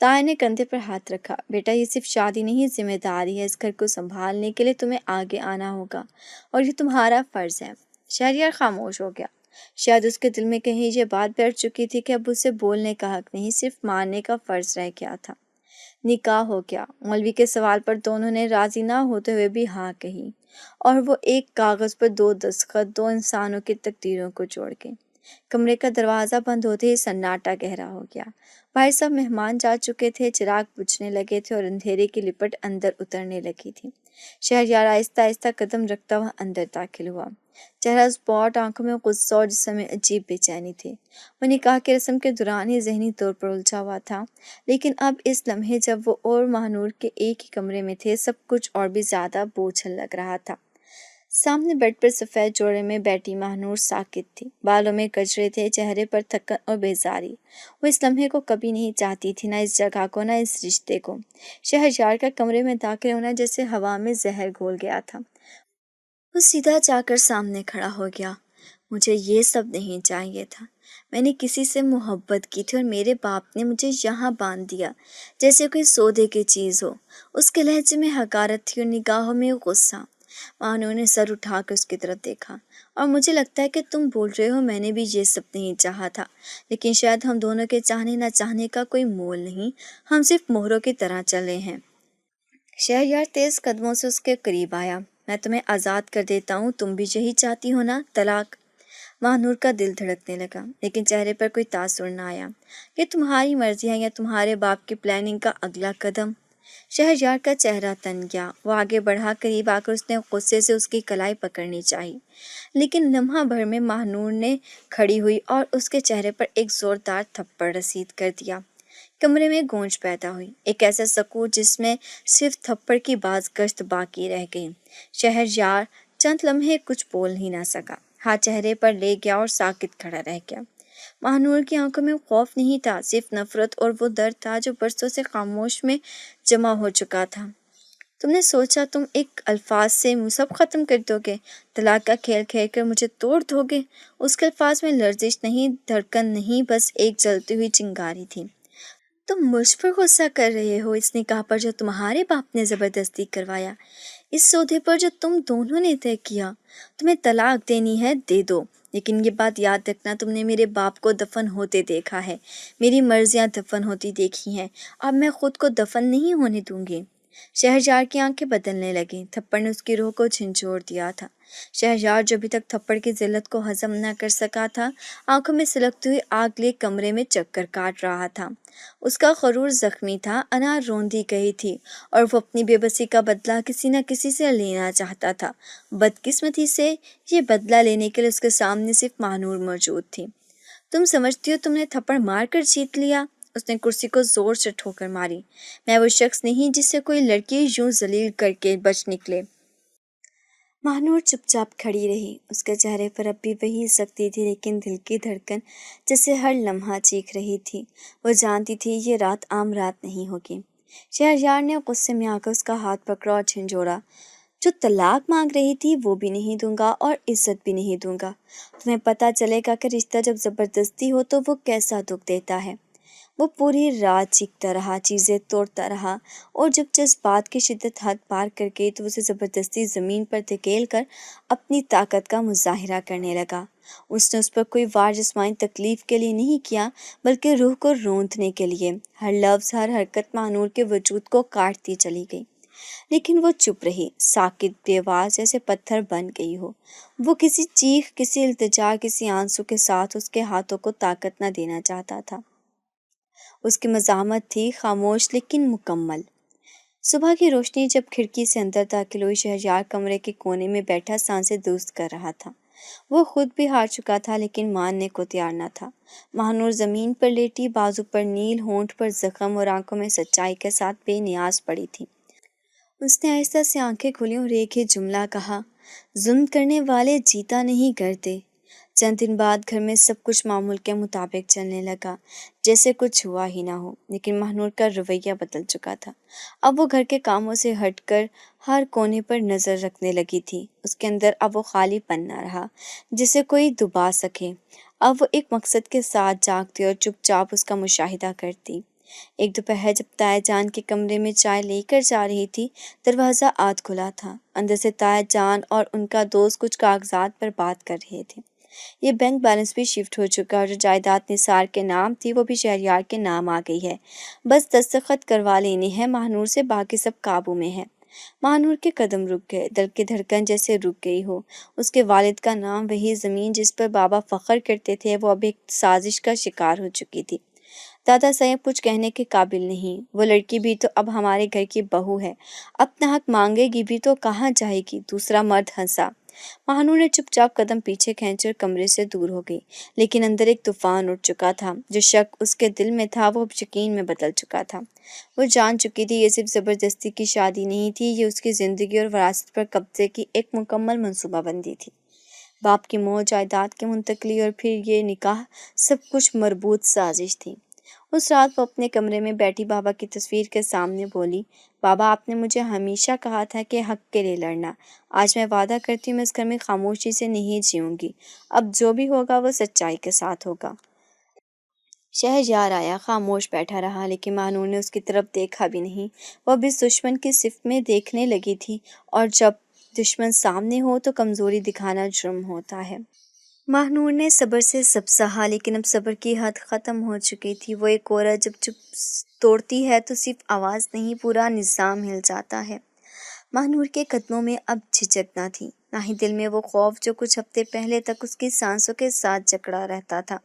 تایا نے کندھے پر ہاتھ رکھا، بیٹا یہ صرف شادی نہیں، ذمہ داری ہے، اس گھر کو سنبھالنے کے لیے تمہیں آگے آنا ہوگا، اور یہ تمہارا فرض ہے۔ شہریار خاموش ہو گیا۔ شاید اس کے دل میں کہیں یہ بات بیٹھ چکی تھی کہ اب اسے بولنے کا حق نہیں، صرف ماننے کا فرض رہ گیا تھا۔ نکاح ہو گیا۔ مولوی کے سوال پر دونوں نے راضی نہ ہوتے ہوئے بھی ہاں کہی، اور وہ ایک کاغذ پر دو دستخط، دو انسانوں کی تقدیروں کو جوڑ کے۔ کمرے کا دروازہ بند ہوتے ہی سناٹا گہرا ہو گیا۔ باہر سب مہمان جا چکے تھے، چراغ بجھنے لگے تھے اور اندھیرے کی لپٹ اندر اترنے لگی تھی۔ شہریار آہستہ آہستہ قدم رکھتا ہوا اندر داخل ہوا۔ چہرہ اسپاٹ، آنکھوں میں غصہ اور جسم میں عجیب بے چینی تھی۔ وہ نکاح کی رسم کے دوران ہی ذہنی طور پر الجھا ہوا تھا، لیکن اب اس لمحے جب وہ اور ماہنور کے ایک ہی کمرے میں تھے، سب کچھ اور بھی زیادہ بوجھل لگ رہا تھا۔ سامنے بیڈ پر سفید جوڑے میں بیٹھی ماہنور ساکت تھی، بالوں میں گجرے تھے، چہرے پر تھکن اور بیزاری۔ وہ اس لمحے کو کبھی نہیں چاہتی تھی، نہ اس جگہ کو، نہ اس رشتے کو۔ شہریار کا کمرے میں داخل ہونا جیسے ہوا میں زہر گھول گیا تھا۔ وہ سیدھا جا کر سامنے کھڑا ہو گیا۔ مجھے یہ سب نہیں چاہیے تھا۔ میں نے کسی سے محبت کی تھی اور میرے باپ نے مجھے یہاں باندھ دیا جیسے کوئی سودے کی چیز ہو۔ اس کے لہجے میں حقارت تھی اور نگاہوں میں غصہ۔ ماہنور نے سر اٹھا کر اس کی طرف دیکھا۔ اور مجھے لگتا ہے کہ تم بول رہے ہو میں نے بھی یہ سب نہیں چاہا تھا، لیکن شاید ہم دونوں کے چاہنے نہ چاہنے کا کوئی مول نہیں، ہم صرف مہروں کی طرح چلے ہیں۔ شہریار تیز قدموں سے اس کے قریب آیا۔ میں تمہیں آزاد کر دیتا ہوں، تم بھی یہی چاہتی ہو نا؟ طلاق؟ ماہنور کا دل دھڑکنے لگا، لیکن چہرے پر کوئی تاثر نہ آیا۔ یہ تمہاری مرضی ہے یا تمہارے باپ کی پلاننگ کا اگلا قدم؟ شہریار کا چہرہ تن گیا۔ وہ آگے بڑھا، قریب آ کر اس نے غصے سے اس کی کلائی پکڑنی چاہی، لیکن لمحہ بھر میں ماہنور نے کھڑی ہوئی اور اس کے چہرے پر ایک زوردار تھپڑ رسید کر دیا۔ کمرے میں گونج پیدا ہوئی، ایک ایسا سکوت جس میں صرف تھپڑ کی باز گشت باقی رہ گئی۔ شہریار چند لمحے کچھ بول ہی نہ سکا، ہاتھ چہرے پر لے گیا اور ساکت کھڑا رہ گیا۔ ماہنور کی آنکھوں میں خوف نہیں تھا، صرف نفرت اور وہ درد تھا جو برسوں سے خاموش میں جمع ہو چکا تھا۔ تم نے سوچا تم ایک الفاظ سے سب ختم کر دو گے، طلاق کا کھیل کھیل کر مجھے توڑ دو گے؟ اس کے الفاظ میں لرزش نہیں، دھڑکن نہیں، بس ایک جلتی ہوئی چنگاری تھی۔ تم مجھ پر غصہ کر رہے ہو، اس نکاح پر جو تمہارے باپ نے زبردستی کروایا، اس سودے پر جو تم دونوں نے طے کیا۔ تمہیں طلاق دینی ہے، دے دو، لیکن یہ بات یاد رکھنا، تم نے میرے باپ کو دفن ہوتے دیکھا ہے، میری مرضیاں دفن ہوتی دیکھی ہیں، اب میں خود کو دفن نہیں ہونے دوں گی۔ شہریار کی آنکھیں بدلنے لگیں، تھپڑ نے اس کی روح کو جھنجھوڑ دیا تھا۔ شہریار جو ابھی تک تھپڑ کی ذلت کو ہضم نہ کر سکا تھا، آنکھوں میں سلگتی ہوئی آگ لے کمرے میں چکر کاٹ رہا تھا۔ اس کا غرور زخمی تھا، انا روندی گئی تھی، اور وہ اپنی بے بسی کا بدلہ کسی نہ کسی سے لینا چاہتا تھا۔ بدقسمتی سے یہ بدلہ لینے کے لیے اس کے سامنے صرف ماہنور موجود تھی۔ تم سمجھتی ہو تم نے تھپڑ مار کر جیت لیا؟ اس نے کرسی کو زور سے ٹھوکر ماری۔ میں وہ شخص نہیں جس سے کوئی لڑکی یوں ذلیل کر کے بچ نکلے۔ ماہنور چپ چاپ کھڑی رہی، اس کے چہرے پر اب بھی وہی سختی تھی، لیکن دل کی دھڑکن جسے ہر لمحہ چیخ رہی تھی۔ وہ جانتی تھی یہ رات عام رات نہیں ہوگی۔ شہریار نے غصے میں آ کر اس کا ہاتھ پکڑا اور جھنجھوڑا۔ جو طلاق مانگ رہی تھی وہ بھی نہیں دوں گا اور عزت بھی نہیں دوں گا۔ تمہیں پتہ چلے گا کہ رشتہ جب زبردستی ہو تو وہ کیسا دکھ دیتا ہے۔ وہ پوری رات چیختا رہا، چیزیں توڑتا رہا، اور جب جذبات کی شدت حد پار کر گئی تو اسے زبردستی زمین پر دھکیل کر اپنی طاقت کا مظاہرہ کرنے لگا۔ اس نے اس پر کوئی وار جسمانی تکلیف کے لیے نہیں کیا، بلکہ روح کو روندنے کے لیے۔ ہر لفظ، ہر حرکت ماہنور کے وجود کو کاٹتی چلی گئی، لیکن وہ چپ رہی، ساکت، بے آواز، جیسے پتھر بن گئی ہو۔ وہ کسی چیخ، کسی التجا، کسی آنسو کے ساتھ اس کے ہاتھوں کو طاقت نہ دینا چاہتا تھا۔ اس کی مزاحمت تھی، خاموش لیکن مکمل۔ صبح کی روشنی جب کھڑکی سے اندر داخل ہوئی، شہریار کمرے کے کونے میں بیٹھا سانسیں درست کر رہا تھا۔ وہ خود بھی ہار چکا تھا لیکن ماننے کو تیار نہ تھا۔ ماہنور زمین پر لیٹی، بازو پر نیل، ہونٹ پر زخم اور آنکھوں میں سچائی کے ساتھ بے نیاز پڑی تھی۔ اس نے آہستہ سے آنکھیں کھولیں اور ایک ہی جملہ کہا، ظلم کرنے والے جیتا نہیں کرتے۔ چند دن بعد گھر میں سب کچھ معمول کے مطابق چلنے لگا، جیسے کچھ ہوا ہی نہ ہو، لیکن ماہنور کا رویہ بدل چکا تھا۔ اب وہ گھر کے کاموں سے ہٹ کر ہر کونے پر نظر رکھنے لگی تھی۔ اس کے اندر اب وہ خالی پن نہ رہا جسے کوئی دبا سکے۔ اب وہ ایک مقصد کے ساتھ جاگتی اور چپ چاپ اس کا مشاہدہ کرتی۔ ایک دوپہر جب تایا جان کے کمرے میں چائے لے کر جا رہی تھی، دروازہ آدھ کھلا تھا۔ اندر سے تایا جان اور ان کا دوست کچھ کاغذات پر بات کر رہے تھے۔ یہ بینک بیلنس بھی شفٹ ہو چکا اور جو جائیداد نثار کے نام تھی وہ بھی شہریار کے نام آ گئی ہے۔ بس دستخط کروا لینے ہیں ماہنور سے، باقی سب قابو میں ہے۔ ماہنور کے قدم رک گئے، دل کی دھڑکن جیسے رک گئی ہو۔ اس کے والد کا نام، وہی زمین جس پر بابا فخر کرتے تھے، وہ اب ایک سازش کا شکار ہو چکی تھی۔ دادا صاحب کچھ کہنے کے قابل نہیں۔ وہ لڑکی بھی تو اب ہمارے گھر کی بہو ہے، اپنا حق مانگے گی بھی تو کہاں جائے گی؟ دوسرا مرد ہنسا۔ ماہنور نے چپ چاپ قدم پیچھے کھینچے اور کمرے سے دور ہو گئی، لیکن اندر ایک طوفان اٹھ چکا تھا۔ جو شک اس کے دل میں تھا وہ اب یقین میں بدل چکا تھا۔ وہ جان چکی تھی یہ صرف زبردستی کی شادی نہیں تھی، یہ اس کی زندگی اور وراثت پر قبضے کی ایک مکمل منصوبہ بندی تھی۔ باپ کی موت، جائیداد کی منتقلی اور پھر یہ نکاح، سب کچھ مربوط سازش تھی۔ اس رات وہ اپنے کمرے میں بیٹھی بابا کی تصویر کے سامنے بولی، بابا آپ نے مجھے ہمیشہ کہا تھا کہ حق کے لیے لڑنا۔ آج میں وعدہ کرتی ہوں میں اس گھر میں خاموشی سے نہیں جیوں گی۔ اب جو بھی ہوگا وہ سچائی کے ساتھ ہوگا۔ شہریار آیا، خاموش بیٹھا رہا، لیکن ماہنور نے اس کی طرف دیکھا بھی نہیں۔ وہ اب اس دشمن کی صفت میں دیکھنے لگی تھی، اور جب دشمن سامنے ہو تو کمزوری دکھانا جرم ہوتا ہے۔ ماہنور نے صبر سے سب سہا، لیکن اب صبر کی حد ختم ہو چکی تھی۔ وہ ایک عورت جب چپ توڑتی ہے تو صرف آواز نہیں، پورا نظام ہل جاتا ہے۔ ماہنور کے قدموں میں اب جھجک نہ تھی، نہ ہی دل میں وہ خوف جو کچھ ہفتے پہلے تک اس کی سانسوں کے ساتھ جکڑا رہتا تھا۔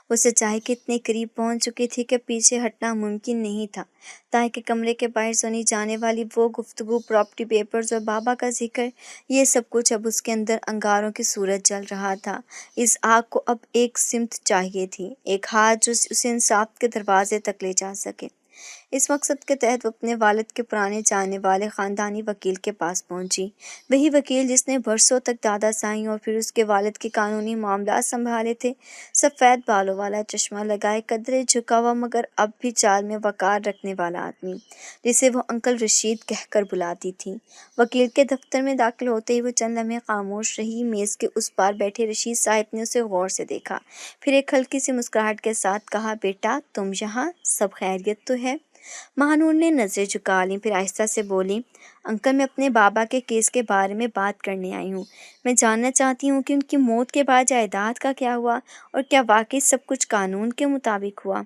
وہ سچائی کے اتنے قریب پہنچ چکی تھی کہ پیچھے ہٹنا ممکن نہیں تھا۔ تائی کے کمرے کے باہر سنی جانے والی وہ گفتگو، پراپرٹی پیپرز اور بابا کا ذکر، یہ سب کچھ اب اس کے اندر انگاروں کی صورت جل رہا تھا۔ اس آگ کو اب ایک سمت چاہیے تھی، ایک ہاتھ جو اسے انصاف کے دروازے تک لے جا سکے۔ اس مقصد کے تحت وہ اپنے والد کے پرانے جاننے والے خاندانی وکیل کے پاس پہنچی۔ وہی وکیل جس نے برسوں تک دادا سائیں اور پھر اس کے والد کے قانونی معاملات سنبھالے تھے۔ سفید بالوں والا، چشمہ لگائے، قدرے جھکا ہوا مگر اب بھی چال میں وقار رکھنے والا آدمی، جسے وہ انکل رشید کہہ کر بلاتی تھی۔ وکیل کے دفتر میں داخل ہوتے ہی وہ چند لمحے خاموش رہی۔ میز کے اس پار بیٹھے رشید صاحب نے اسے غور سے دیکھا، پھر ایک ہلکی سی مسکراہٹ کے ساتھ کہا، بیٹا تم یہاں، سب خیریت تو ہے؟ ماہنور نے نظریں جھکا لیں، پھر آہستہ سے بولی، انکل میں اپنے بابا کے کیس کے بارے میں بات کرنے آئی ہوں۔ میں جاننا چاہتی ہوں کہ ان کی موت کے بعد جائیداد کا کیا ہوا، اور کیا واقعی سب کچھ قانون کے مطابق ہوا؟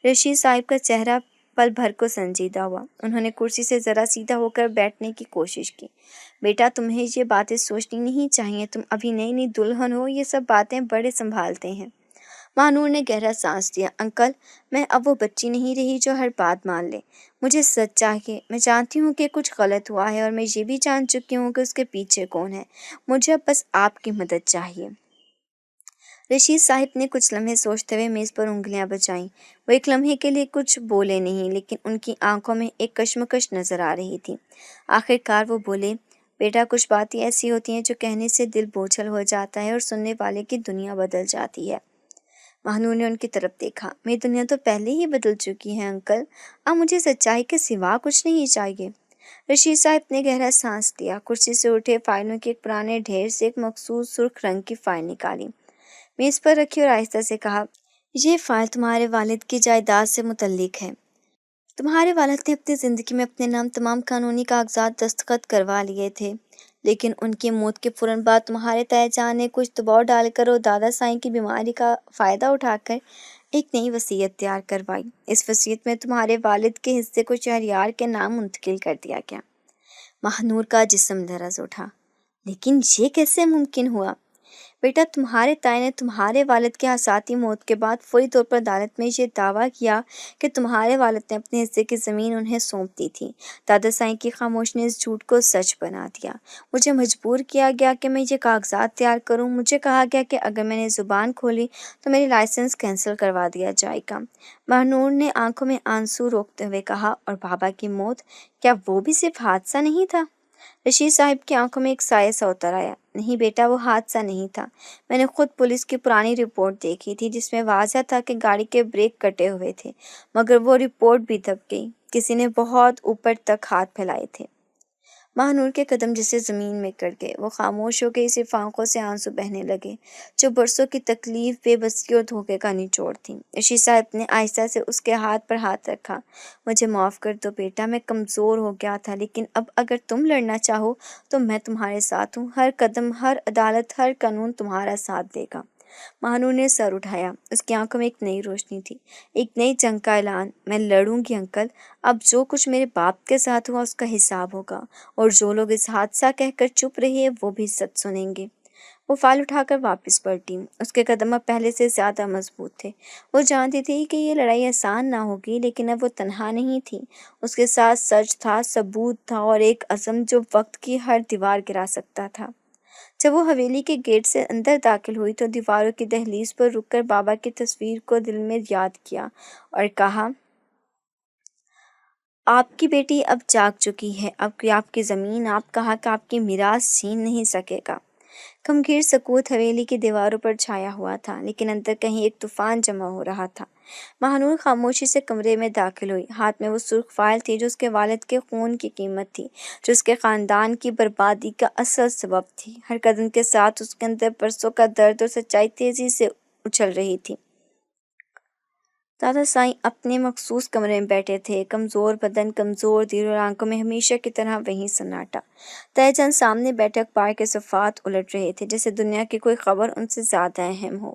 رشید صاحب کا چہرہ پل بھر کو سنجیدہ ہوا۔ انہوں نے کرسی سے ذرا سیدھا ہو کر بیٹھنے کی کوشش کی۔ بیٹا تمہیں یہ باتیں سوچنی نہیں چاہیے، تم ابھی نئی نئی دلہن ہو، یہ سب باتیں بڑے سنبھالتے ہیں۔ ماہنور نے گہرا سانس لیا، انکل میں اب وہ بچی نہیں رہی جو ہر بات مان لے۔ مجھے سچ چاہیے، میں جانتی ہوں کہ کچھ غلط ہوا ہے، اور میں یہ بھی جان چکی ہوں کہ اس کے پیچھے کون ہے۔ مجھے اب بس آپ کی مدد چاہیے۔ رشید صاحب نے کچھ لمحے سوچتے ہوئے میز پر انگلیاں بجائیں۔ وہ ایک لمحے کے لیے کچھ بولے نہیں، لیکن ان کی آنکھوں میں ایک کشمکش نظر آ رہی تھی۔ آخر کار وہ بولے، بیٹا کچھ باتیں ایسی ہوتی ہیں جو کہنے سے دل بوجھل ہو جاتا ہے اور سننے والے کی دنیا بدل جاتی ہے۔ ماہنور نے ان کی طرف دیکھا، میری دنیا تو پہلے ہی بدل چکی ہے انکل، اب مجھے سچائی کے سوا کچھ نہیں چاہیے۔ رشید صاحب نے گہرا سانس لیا، کرسی سے اٹھے، فائلوں کے ایک پرانے ڈھیر سے ایک مخصوص سرخ رنگ کی فائل نکالی، میز پر رکھی اور آہستہ سے کہا، یہ فائل تمہارے والد کی جائیداد سے متعلق ہے۔ تمہارے والد نے اپنی زندگی میں اپنے نام تمام قانونی کاغذات دستخط کروا لیے تھے، لیکن ان کی موت کے فوراً بعد تمہارے تایا جان نے کچھ دباؤ ڈال کر اور دادا سائیں کی بیماری کا فائدہ اٹھا کر ایک نئی وصیت تیار کروائی۔ اس وصیت میں تمہارے والد کے حصے کو شہریار کے نام منتقل کر دیا گیا۔ ماہنور کا جسم لرز اٹھا۔ لیکن یہ کیسے ممکن ہوا؟ بیٹا، تمہارے تایا نے تمہارے والد کی حساسی موت کے بعد فوری طور پر عدالت میں یہ دعویٰ کیا کہ تمہارے والد نے اپنے حصے کی زمین انہیں سونپ دی تھی۔ دادا سائیں کی خاموشی نے اس جھوٹ کو سچ بنا دیا۔ مجھے مجبور کیا گیا کہ میں یہ کاغذات تیار کروں۔ مجھے کہا گیا کہ اگر میں نے زبان کھولی تو میری لائسنس کینسل کروا دیا جائے گا۔ ماہنور نے آنکھوں میں آنسو روکتے ہوئے کہا، اور بابا کی موت، کیا وہ بھی صرف حادثہ نہیں تھا؟ رشید صاحب کی آنکھوں میں ایک سایہ سا اتر آیا۔ نہیں بیٹا، وہ حادثہ نہیں تھا۔ میں نے خود پولیس کی پرانی رپورٹ دیکھی تھی جس میں واضح تھا کہ گاڑی کے بریک کٹے ہوئے تھے، مگر وہ رپورٹ بھی دب گئی۔ کسی نے بہت اوپر تک ہاتھ پھیلائے تھے۔ ماہنور کے قدم جسے زمین میں کر گئے، وہ خاموش ہو گئی، صرف آنکھوں سے آنسو بہنے لگے جو برسوں کی تکلیف، بے بسی اور دھوکے کا نچوڑ تھی۔ رشید صاحب نے آہستہ سے اس کے ہاتھ پر ہاتھ رکھا۔ مجھے معاف کر دو بیٹا، میں کمزور ہو گیا تھا، لیکن اب اگر تم لڑنا چاہو تو میں تمہارے ساتھ ہوں۔ ہر قدم، ہر عدالت، ہر قانون تمہارا ساتھ دے گا۔ ماہنور نے سر اٹھایا، اس کی آنکھوں میں ایک نئی روشنی تھی، ایک نئی جنگ کا اعلان۔ میں لڑوں گی انکل، اب جو کچھ میرے باپ کے ساتھ ہوا اس کا حساب ہوگا، اور جو لوگ اس حادثہ کہہ کر چپ رہے وہ بھی سچ سنیں گے۔ وہ فائل اٹھا کر واپس پلٹی، اس کے قدم اب پہلے سے زیادہ مضبوط تھے۔ وہ جانتی تھی کہ یہ لڑائی آسان نہ ہوگی، لیکن اب وہ تنہا نہیں تھی۔ اس کے ساتھ سچ تھا، ثبوت تھا، اور ایک عزم جو وقت کی ہر دیوار گرا سکتا تھا۔ جب وہ حویلی کے گیٹ سے اندر داخل ہوئی تو دیواروں کی دہلیز پر رک کر بابا کی تصویر کو دل میں یاد کیا اور کہا، آپ کی بیٹی اب جاگ چکی ہے، اب کوئی آپ کی زمین، آپ کا حق، آپ کی میراث چھین نہیں سکے گا۔ غمگین سکوت حویلی کی دیواروں پر چھایا ہوا تھا، لیکن اندر کہیں ایک طوفان جمع ہو رہا تھا۔ ماہنور خاموشی سے کمرے میں داخل ہوئی۔ ہاتھ میں وہ سرخ فائل تھی جو اس کے والد کے خون کی قیمت تھی، جو اس کے خاندان کی بربادی کا اصل سبب تھی۔ ہر قدم کے ساتھ اس کے اندر برسوں کا درد اور سچائی تیزی سے اچھل رہی تھی۔ دادا سائیں اپنے مخصوص کمرے میں بیٹھے تھے، کمزور بدن، کمزور دل، اور آنکھوں میں ہمیشہ کی طرح وہی سناٹا۔ تایا جان سامنے بیٹھے اخبار کے صفحات الٹ رہے تھے، جیسے دنیا کی کوئی خبر ان سے زیادہ اہم ہو۔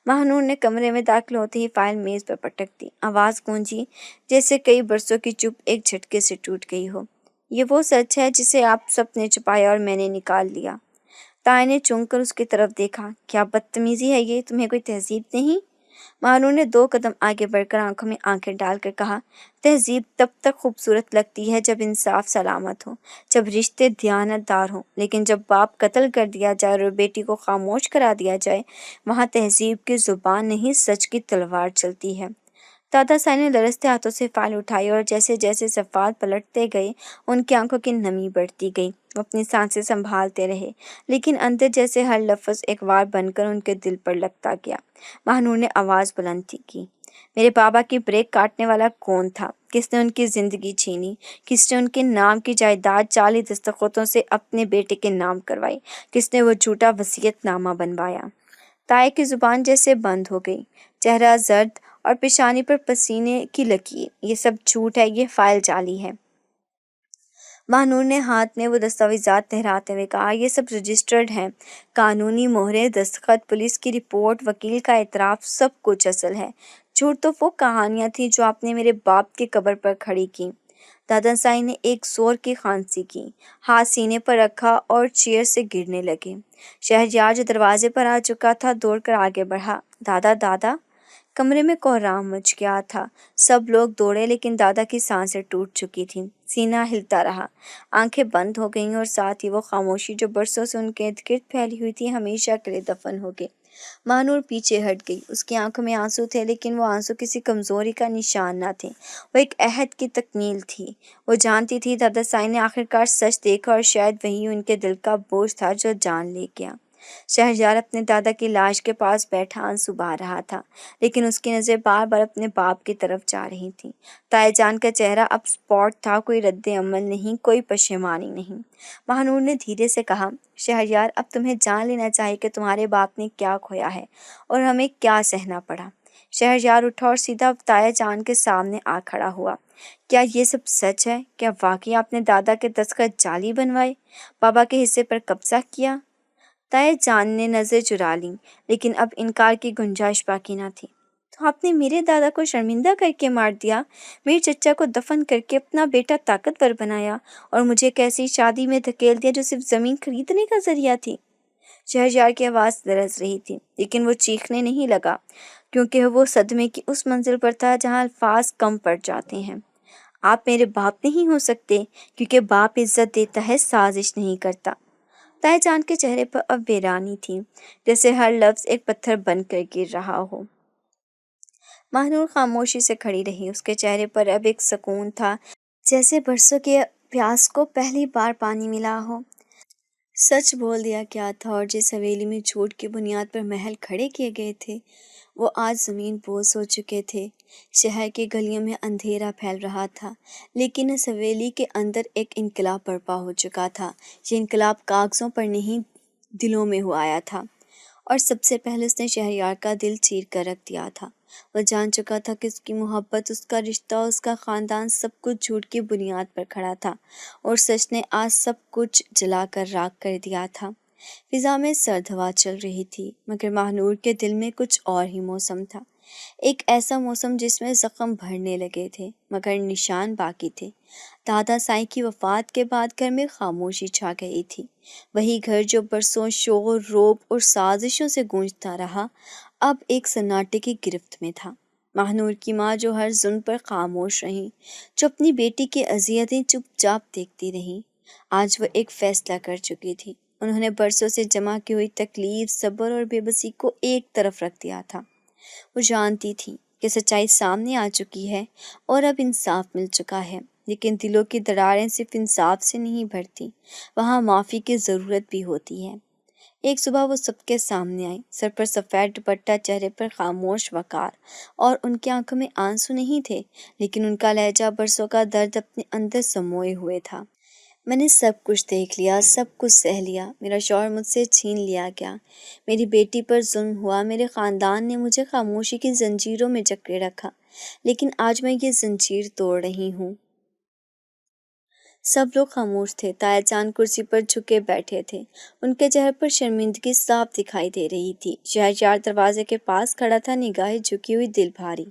ماہنور نے کمرے میں داخل ہوتے ہی فائل میز پر پٹک دی۔ آواز گونجی جیسے کئی برسوں کی چپ ایک جھٹکے سے ٹوٹ گئی ہو۔ یہ وہ سچ ہے جسے آپ سب نے چھپایا اور میں نے نکال لیا۔ تایا نے چونک کر اس کی طرف دیکھا۔ کیا بدتمیزی ہے یہ، تمہیں کوئی تہذیب نہیں؟ ماہنور نے 2 قدم آگے بڑھ کر آنکھوں میں آنکھیں ڈال کر کہا، تہذیب تب تک خوبصورت لگتی ہے جب انصاف سلامت ہو، جب رشتے دیانت دار ہوں، لیکن جب باپ قتل کر دیا جائے اور بیٹی کو خاموش کرا دیا جائے، وہاں تہذیب کی زبان نہیں، سچ کی تلوار چلتی ہے۔ دادا سائیں نے لرزتے ہاتھوں سے فائل اٹھائی اور جیسے جیسے صفحات پلٹتے گئے ان کی آنکھوں کی نمی بڑھتی گئی۔ وہ اپنی سانسیں سنبھالتے رہے، لیکن اندر جیسے ہر لفظ ایک وار بن کر ان کے دل پر لگتا گیا۔ ماہنور نے آواز بلند کی، میرے بابا کی بریک کاٹنے والا کون تھا؟ کس نے ان کی زندگی چھینی؟ کس نے ان کے نام کی جائیداد 40 دستخطوں سے اپنے بیٹے کے نام کروائی؟ کس نے وہ جھوٹا وصیت نامہ بنوایا؟ تایا کی زبان جیسے بند ہو گئی، چہرہ زرد اور پیشانی پر پسینے کی لکیر۔ یہ سب جھوٹ ہے، یہ فائل جعلی ہے۔ ماہنور نے ہاتھ میں وہ دستاویزات لہراتے ہوئے کہا، یہ سب رجسٹرڈ ہیں، قانونی مہریں، دستخط، پولیس کی رپورٹ، وکیل کا اعتراف، سب کچھ اصل ہے۔ جھوٹ تو وہ کہانیاں تھیں جو آپ نے میرے باپ کی قبر پر کھڑی کی۔ دادا سائیں نے ایک زور کی خانسی کی، ہاتھ سینے پر رکھا اور چیئر سے گرنے لگے۔ شہریار جو دروازے پر آ چکا تھا دوڑ کر آگے بڑھا، دادا دادا۔ کمرے میں کوہرام مچ گیا تھا، سب لوگ دوڑے، لیکن دادا کی سانسیں ٹوٹ چکی تھیں، سینہ ہلتا رہا، آنکھیں بند ہو گئیں، اور ساتھ ہی وہ خاموشی جو برسوں سے ان کے ارد گرد پھیلی ہوئی تھی ہمیشہ کے لیے دفن ہو گئی۔ ماہنور پیچھے ہٹ گئی، اس کی آنکھوں میں آنسو تھے، لیکن وہ آنسو کسی کمزوری کا نشان نہ تھے، وہ ایک عہد کی تکمیل تھی۔ وہ جانتی تھی دادا سائیں نے آخرکار سچ دیکھا، اور شاید وہی ان کے دل کا بوجھ تھا جو جان لے گیا۔ شہریار اپنے دادا کی لاش کے پاس بیٹھا آنسو بہا رہا تھا، لیکن اس کی نظریں بار بار اپنے باپ کی طرف جا رہی تھیں۔ تائے جان کا چہرہ اب اسپاٹ تھا، کوئی رد عمل نہیں، کوئی پشیمانی نہیں۔ ماہنور نے دھیرے سے کہا، شہریار، اب تمہیں جان لینا چاہیے کہ تمہارے باپ نے کیا کھویا ہے اور ہمیں کیا سہنا پڑا۔ شہریار اٹھا اور سیدھا تائے جان کے سامنے آ کھڑا ہوا۔ کیا یہ سب سچ ہے؟ کیا واقعی آپ نے دادا کے دستخط جعلی بنوائے، بابا کے حصے پر قبضہ کیا؟ تائے جان نے نظر چرا لی، لیکن اب انکار کی گنجائش باقی نہ تھی۔ تو آپ نے میرے دادا کو شرمندہ کر کے مار دیا، میرے چچا کو دفن کر کے اپنا بیٹا طاقتور بنایا اور مجھے ایک ایسی شادی میں دھکیل دیا جو صرف زمین خریدنے کا ذریعہ تھی۔ شہریار کی آواز درز رہی تھی، لیکن وہ چیخنے نہیں لگا، کیونکہ وہ صدمے کی اس منزل پر تھا جہاں الفاظ کم پڑ جاتے ہیں۔ آپ میرے باپ نہیں ہو سکتے، کیونکہ باپ عزت دیتا ہے، سازش نہیں کرتا۔ تائے جان کے چہرے پر اب ویرانی تھی، جیسے ہر لفظ ایک پتھر بن کر گر رہا ہو۔ ماہنور خاموشی سے کھڑی رہی، اس کے چہرے پر اب ایک سکون تھا، جیسے برسوں کے پیاس کو پہلی بار پانی ملا ہو۔ سچ بول دیا کیا تھا، اور جس حویلی میں جھوٹ کی بنیاد پر محل کھڑے کیے گئے تھے، وہ آج زمین بوس ہو چکے تھے۔ شہر کی گلیوں میں اندھیرا پھیل رہا تھا، لیکن اس حویلی کے اندر ایک انقلاب برپا ہو چکا تھا۔ یہ انقلاب کاغذوں پر نہیں، دلوں میں ہو آیا تھا، اور سب سے پہلے اس نے شہریار کا دل چیر کر رکھ دیا تھا۔ وہ جان چکا تھا کہ اس کی محبت، اس کا رشتہ، اس کا خاندان، سب کچھ جھوٹ کی بنیاد پر کھڑا تھا، اور سچ نے آج سب کچھ جلا کر راکھ کر دیا تھا۔ فضا میں سرد ہوا چل رہی تھی، مگر ماہنور کے دل میں کچھ اور ہی موسم تھا، ایک ایسا موسم جس میں زخم بھرنے لگے تھے مگر نشان باقی تھے۔ دادا سائیں کی وفات کے بعد گھر میں خاموشی چھا گئی تھی۔ وہی گھر جو برسوں شور، روب اور سازشوں سے گونجتا رہا، اب ایک سناٹے کی گرفت میں تھا۔ ماہنور کی ماں جو ہر ظلم پر خاموش رہیں، جو اپنی بیٹی کی اذیتیں چپ چاپ دیکھتی رہیں، آج وہ ایک فیصلہ کر چکی تھی۔ انہوں نے برسوں سے جمع کی ہوئی تکلیف، صبر اور بے بسی کو ایک طرف رکھ دیا تھا۔ وہ جانتی تھی کہ سچائی سامنے آ چکی ہے اور اب انصاف مل چکا ہے، لیکن دلوں کی دراریں صرف انصاف سے نہیں بھرتی، وہاں معافی کی ضرورت بھی ہوتی ہے۔ ایک صبح وہ سب کے سامنے آئی، سر پر سفید دوپٹہ، چہرے پر خاموش وقار، اور ان کی آنکھوں میں آنسو نہیں تھے، لیکن ان کا لہجہ برسوں کا درد اپنے اندر سموئے ہوئے تھا۔ میں نے سب کچھ دیکھ لیا، سب کچھ سہ لیا، میرا شوہر مجھ سے چھین لیا گیا، میری بیٹی پر ظلم ہوا، میرے خاندان نے مجھے خاموشی کی زنجیروں میں جکڑے رکھا، لیکن آج میں یہ زنجیر توڑ رہی ہوں۔ سب لوگ خاموش تھے۔ تائے جان کرسی پر جھکے بیٹھے تھے، ان کے چہرے پر شرمندگی صاف دکھائی دے رہی تھی۔ شہریار دروازے کے پاس کھڑا تھا، نگاہیں جھکی ہوئی، دل بھاری۔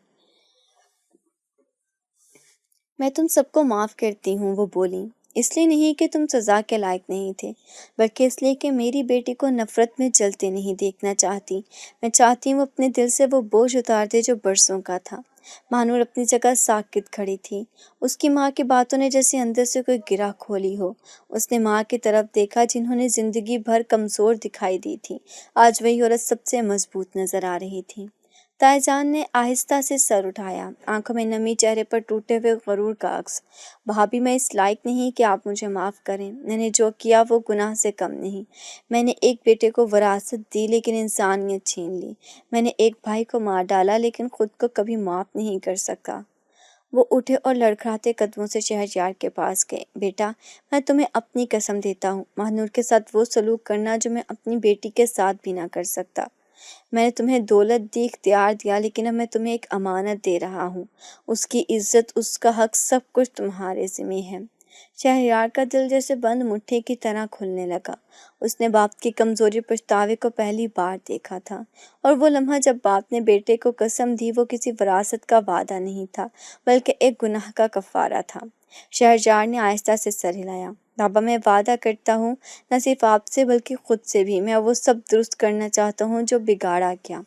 میں تم سب کو معاف کرتی ہوں، وہ بولی، اس لیے نہیں کہ تم سزا کے لائق نہیں تھے، بلکہ اس لیے کہ میری بیٹی کو نفرت میں جلتے نہیں دیکھنا چاہتی۔ میں چاہتی ہوں اپنے دل سے وہ بوجھ اتار دے جو برسوں کا تھا۔ ماہنور اپنی جگہ ساکت کھڑی تھی، اس کی ماں کی باتوں نے جیسے اندر سے کوئی گرہ کھولی ہو۔ اس نے ماں کی طرف دیکھا جنہوں نے زندگی بھر کمزور دکھائی دی تھی، آج وہی عورت سب سے مضبوط نظر آ رہی تھی۔ تائے جان نے آہستہ سے سر اٹھایا، آنکھوں میں نمی، چہرے پر ٹوٹے ہوئے غرور کا عکس۔ بھابھی، میں اس لائق نہیں کہ آپ مجھے معاف کریں، میں نے جو کیا وہ گناہ سے کم نہیں۔ میں نے ایک بیٹے کو وراثت دی لیکن انسانیت چھین لی، میں نے ایک بھائی کو مار ڈالا لیکن خود کو کبھی معاف نہیں کر سکا۔ وہ اٹھے اور لڑکھڑاتے قدموں سے شہریار کے پاس گئے۔ بیٹا، میں تمہیں اپنی قسم دیتا ہوں ماہنور کے ساتھ وہ سلوک کرنا جو میں اپنی بیٹی کے ساتھ بھی نہ کر سکتا۔ میں نے تمہیں دولت دی، اختیار دیا، لیکن اب میں تمہیں ایک امانت دے رہا ہوں، اس کی عزت، اس کا حق، سب کچھ تمہارے ذمہ ہے۔ شہریار کا دل جیسے بند مٹھی کی طرح کھلنے لگا۔ اس نے باپ کی کمزوری، پچھتاوے کو پہلی بار دیکھا تھا، اور وہ لمحہ جب باپ نے بیٹے کو قسم دی، وہ کسی وراثت کا وعدہ نہیں تھا، بلکہ ایک گناہ کا کفارہ تھا۔ شہریار نے آہستہ سے سر ہلایا۔ بابا، میں وعدہ کرتا ہوں، نہ صرف آپ سے بلکہ خود سے بھی، میں وہ سب درست کرنا چاہتا ہوں جو بگاڑا گیا۔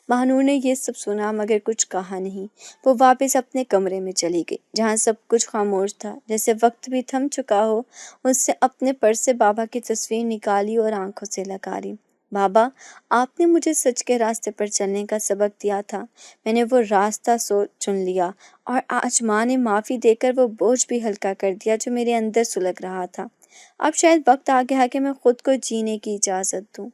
ماہنور نے یہ سب سنا مگر کچھ کہا نہیں۔ وہ واپس اپنے کمرے میں چلی گئی، جہاں سب کچھ خاموش تھا، جیسے وقت بھی تھم چکا ہو۔ اس نے اپنے پرس سے بابا کی تصویر نکالی اور آنکھوں سے لگا لی۔ بابا، آپ نے مجھے سچ کے راستے پر چلنے کا سبق دیا تھا، میں نے وہ راستہ چن لیا، اور آج ماں نے معافی دے کر وہ بوجھ بھی ہلکا کر دیا جو میرے اندر سلگ رہا تھا۔ اب شاید وقت آ گیا ہے کہ میں خود کو جینے کی اجازت دوں۔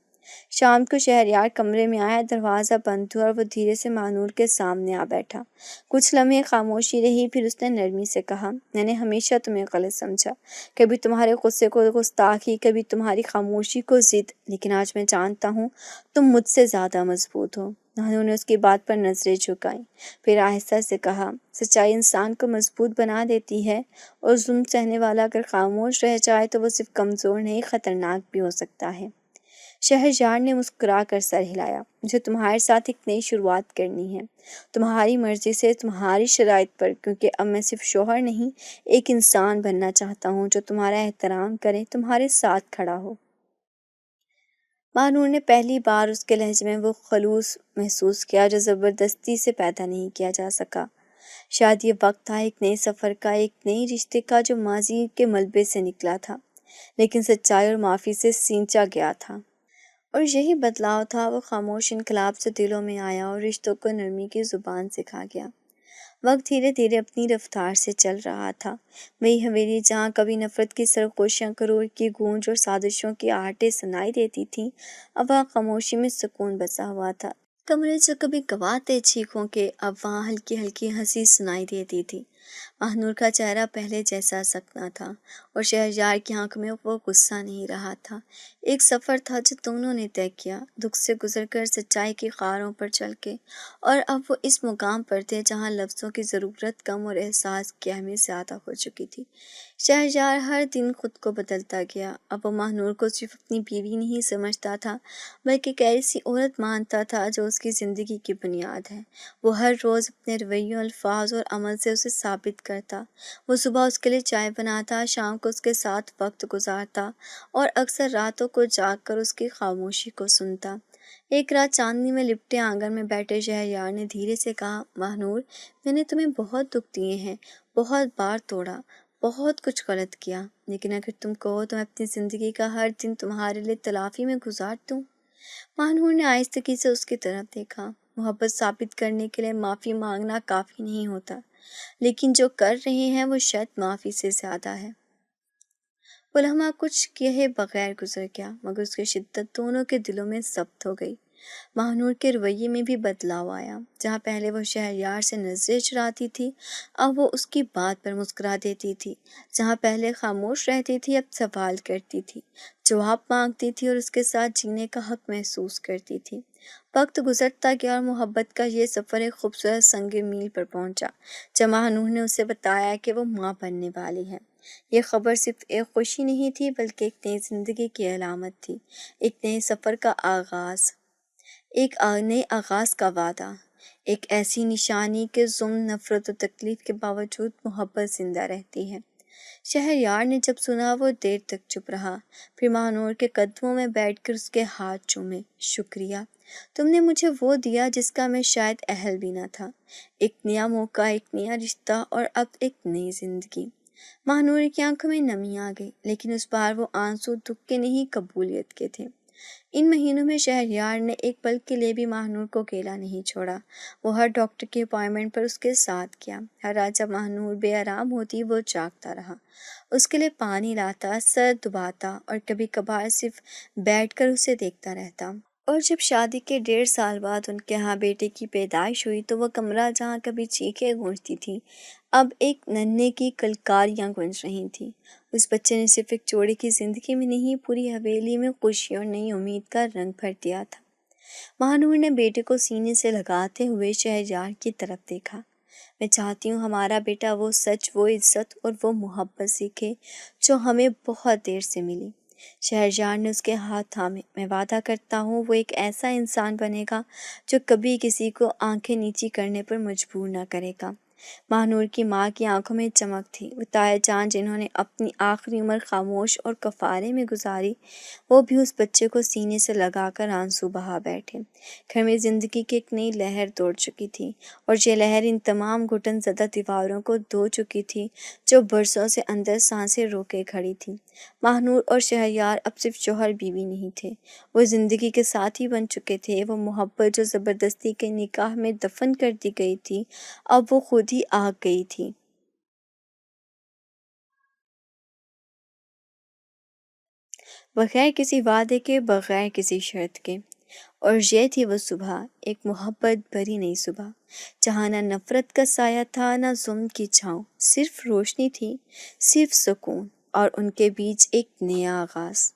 شام کو شہریار کمرے میں آیا، دروازہ بند ہوا اور وہ دھیرے سے ماہنور کے سامنے آ بیٹھا۔ کچھ لمحے خاموشی رہی، پھر اس نے نرمی سے کہا، میں نے ہمیشہ تمہیں غلط سمجھا، کبھی تمہارے غصے کو گستاخی، کبھی تمہاری خاموشی کو ضد، لیکن آج میں جانتا ہوں تم مجھ سے زیادہ مضبوط ہو۔ ماہنور نے اس کی بات پر نظریں جھکائیں، پھر آہستہ سے کہا، سچائی انسان کو مضبوط بنا دیتی ہے، اور ظلم سہنے والا اگر خاموش رہ جائے تو وہ صرف کمزور نہیں، خطرناک بھی ہو سکتا ہے۔ شہریار نے مسکرا کر سر ہلایا، مجھے تمہارے ساتھ ایک نئی شروعات کرنی ہے، تمہاری مرضی سے، تمہاری شرائط پر، کیونکہ اب میں صرف شوہر نہیں، ایک انسان بننا چاہتا ہوں جو تمہارا احترام کرے، تمہارے ساتھ کھڑا ہو۔ ماہنور نے پہلی بار اس کے لہجے میں وہ خلوص محسوس کیا جو زبردستی سے پیدا نہیں کیا جا سکا۔ شاید یہ وقت تھا ایک نئے سفر کا، ایک نئی رشتے کا جو ماضی کے ملبے سے نکلا تھا، لیکن سچائی اور معافی سے سینچا گیا تھا۔ اور یہی بدلاؤ تھا، وہ خاموش انقلاب سے دلوں میں آیا اور رشتوں کو نرمی کی زبان سکھا گیا۔ وقت دھیرے دھیرے اپنی رفتار سے چل رہا تھا۔ وہی حویلی جہاں کبھی نفرت کی سرگوشیاں، کرور کی گونج اور سازشوں کی آہٹیں سنائی دیتی تھیں، اب وہاں خاموشی میں سکون بسا ہوا تھا۔ کمرے جو کبھی گواتے چیخوں کے، اب وہاں ہلکی ہلکی ہنسی سنائی دیتی تھی۔ ماہنور کا چہرہ پہلے جیسا سکنا تھا، اور شہریار کی آنکھ میں وہ غصہ نہیں رہا تھا۔ ایک سفر تھا جو دونوں نے طے کیا، دکھ سے گزر کر، سچائی کی غاروں پر چل کے، اور اب وہ اس مقام پر تھے جہاں لفظوں کی ضرورت کم اور احساس کی اہمیت زیادہ ہو چکی تھی۔ شہریار ہر دن خود کو بدلتا گیا، اب وہ ماہنور کو صرف اپنی بیوی نہیں سمجھتا تھا، بلکہ ایک ایسی عورت مانتا تھا جو اس کی زندگی کی بنیاد ہے۔ وہ ہر روز اپنے رویوں، الفاظ اور عمل سے اسے ثابت کرتا۔ وہ صبح اس کے لیے چائے بناتا، شام کو اس کے ساتھ وقت گزارتا، اور اکثر راتوں کو جاگ کر اس کی خاموشی کو سنتا۔ ایک رات چاندنی میں لپٹے آنگن میں بیٹھے شہریار نے دھیرے سے کہا، ماہنور، میں نے تمہیں بہت دکھ دیے ہیں، بہت بار توڑا، بہت کچھ غلط کیا، لیکن اگر تم کہو تو میں اپنی زندگی کا ہر دن تمہارے لیے تلافی میں گزار دوں۔ ماہنور نے آہستگی سے اس کی طرف دیکھا۔ محبت ثابت کرنے کے لیے معافی مانگنا کافی نہیں ہوتا، لیکن جو کر رہے ہیں وہ شاید معافی سے زیادہ ہے۔ وہ لمحہ کچھ کہے بغیر گزر گیا، مگر اس کی شدت دونوں کے دلوں میں ضبط ہو گئی۔ ماہنور کے رویے میں بھی بدلاؤ آیا۔ جہاں پہلے وہ شہریار سے نظریں چراتی تھی، اب وہ اس کی بات پر مسکرا دیتی تھی۔ جہاں پہلے خاموش رہتی تھی، اب سوال کرتی تھی، جواب مانگتی تھی، اور اس کے ساتھ جینے کا حق محسوس کرتی تھی۔ وقت گزرتا گیا اور محبت کا یہ سفر ایک خوبصورت سنگ میل پر پہنچا، جب ماہنور نے اسے بتایا کہ وہ ماں بننے والی ہے۔ یہ خبر صرف ایک خوشی نہیں تھی، بلکہ ایک نئی زندگی کی علامت تھی، ایک نئے سفر کا آغاز، ایک نئے آغاز کا وعدہ، ایک ایسی نشانی کہ ظلم، نفرت اور تکلیف کے باوجود محبت زندہ رہتی ہے۔ شہریار نے جب سنا، وہ دیر تک چپ رہا، پھر ماہنور کے قدموں میں بیٹھ کر اس کے ہاتھ چومے۔ شکریہ، تم نے مجھے وہ دیا جس کا میں شاید اہل بھی نہ تھا، ایک نیا موقع، ایک نیا رشتہ، اور اب ایک نئی زندگی۔ ماہنور کی آنکھوں میں نمی آ گئی، لیکن اس بار وہ آنسو دکھ کے نہیں، قبولیت کے تھے۔ ان مہینوں میں شہریار نے ایک پل کے لیے بھی ماہنور کو اکیلا نہیں چھوڑا۔ وہ ہر ڈاکٹر کی اپائنٹمنٹ پر اس کے ساتھ گیا، ہر رات جب ماہنور بے آرام ہوتی وہ جاگتا رہا، اس کے لیے پانی لاتا، سر دباتا، اور کبھی کبھار صرف بیٹھ کر اسے دیکھتا رہتا۔ اور جب شادی کے 1.5 سال بعد ان کے ہاں بیٹے کی پیدائش ہوئی تو وہ کمرہ جہاں کبھی چیخیں گونجتی تھیں، اب ایک ننھے کی کلکاریاں گونج رہی تھیں۔ اس بچے نے صرف ایک جوڑے کی زندگی میں نہیں، پوری حویلی میں خوشی اور نئی امید کا رنگ بھر دیا تھا۔ ماہنور نے بیٹے کو سینے سے لگاتے ہوئے شہریار کی طرف دیکھا۔ میں چاہتی ہوں ہمارا بیٹا وہ سچ، وہ عزت اور وہ محبت سیکھے جو ہمیں بہت دیر سے ملی۔ شہریار نے اس کے ہاتھ تھامے، میں وعدہ کرتا ہوں وہ ایک ایسا انسان بنے گا جو کبھی کسی کو آنکھیں نیچی کرنے پر مجبور نہ کرے گا۔ ماہنور کی ماں کی آنکھوں میں چمک تھی۔ وہ تائے جان جنہوں نے اپنی آخری عمر خاموش اور کفارے میں گزاری، وہ بھی اس بچے کو سینے سے لگا کر آنسو بہا بیٹھے۔ گھر میں زندگی کی ایک نئی لہر دوڑ چکی تھی، اور یہ لہر ان تمام گھٹن زدہ دیواروں کو دھو چکی تھی جو برسوں سے اندر سانسیں روکے کھڑی تھیں۔ ماہنور اور شہریار اب صرف شوہر بیوی نہیں تھے، وہ زندگی کے ساتھی بن چکے تھے۔ وہ محبت جو زبردستی کے نکاح میں دفن کر دی گئی تھی، اب وہ خود ہی آگ گئی تھی۔ بغیر کسی وعدے کے، بغیر کسی شرط کے۔ اور یہ تھی وہ صبح، ایک محبت بھری نئی صبح، جہاں نہ نفرت کا سایہ تھا نہ ظلم کی چھاؤں، صرف روشنی تھی، صرف سکون، اور ان کے بیچ ایک نیا آغاز۔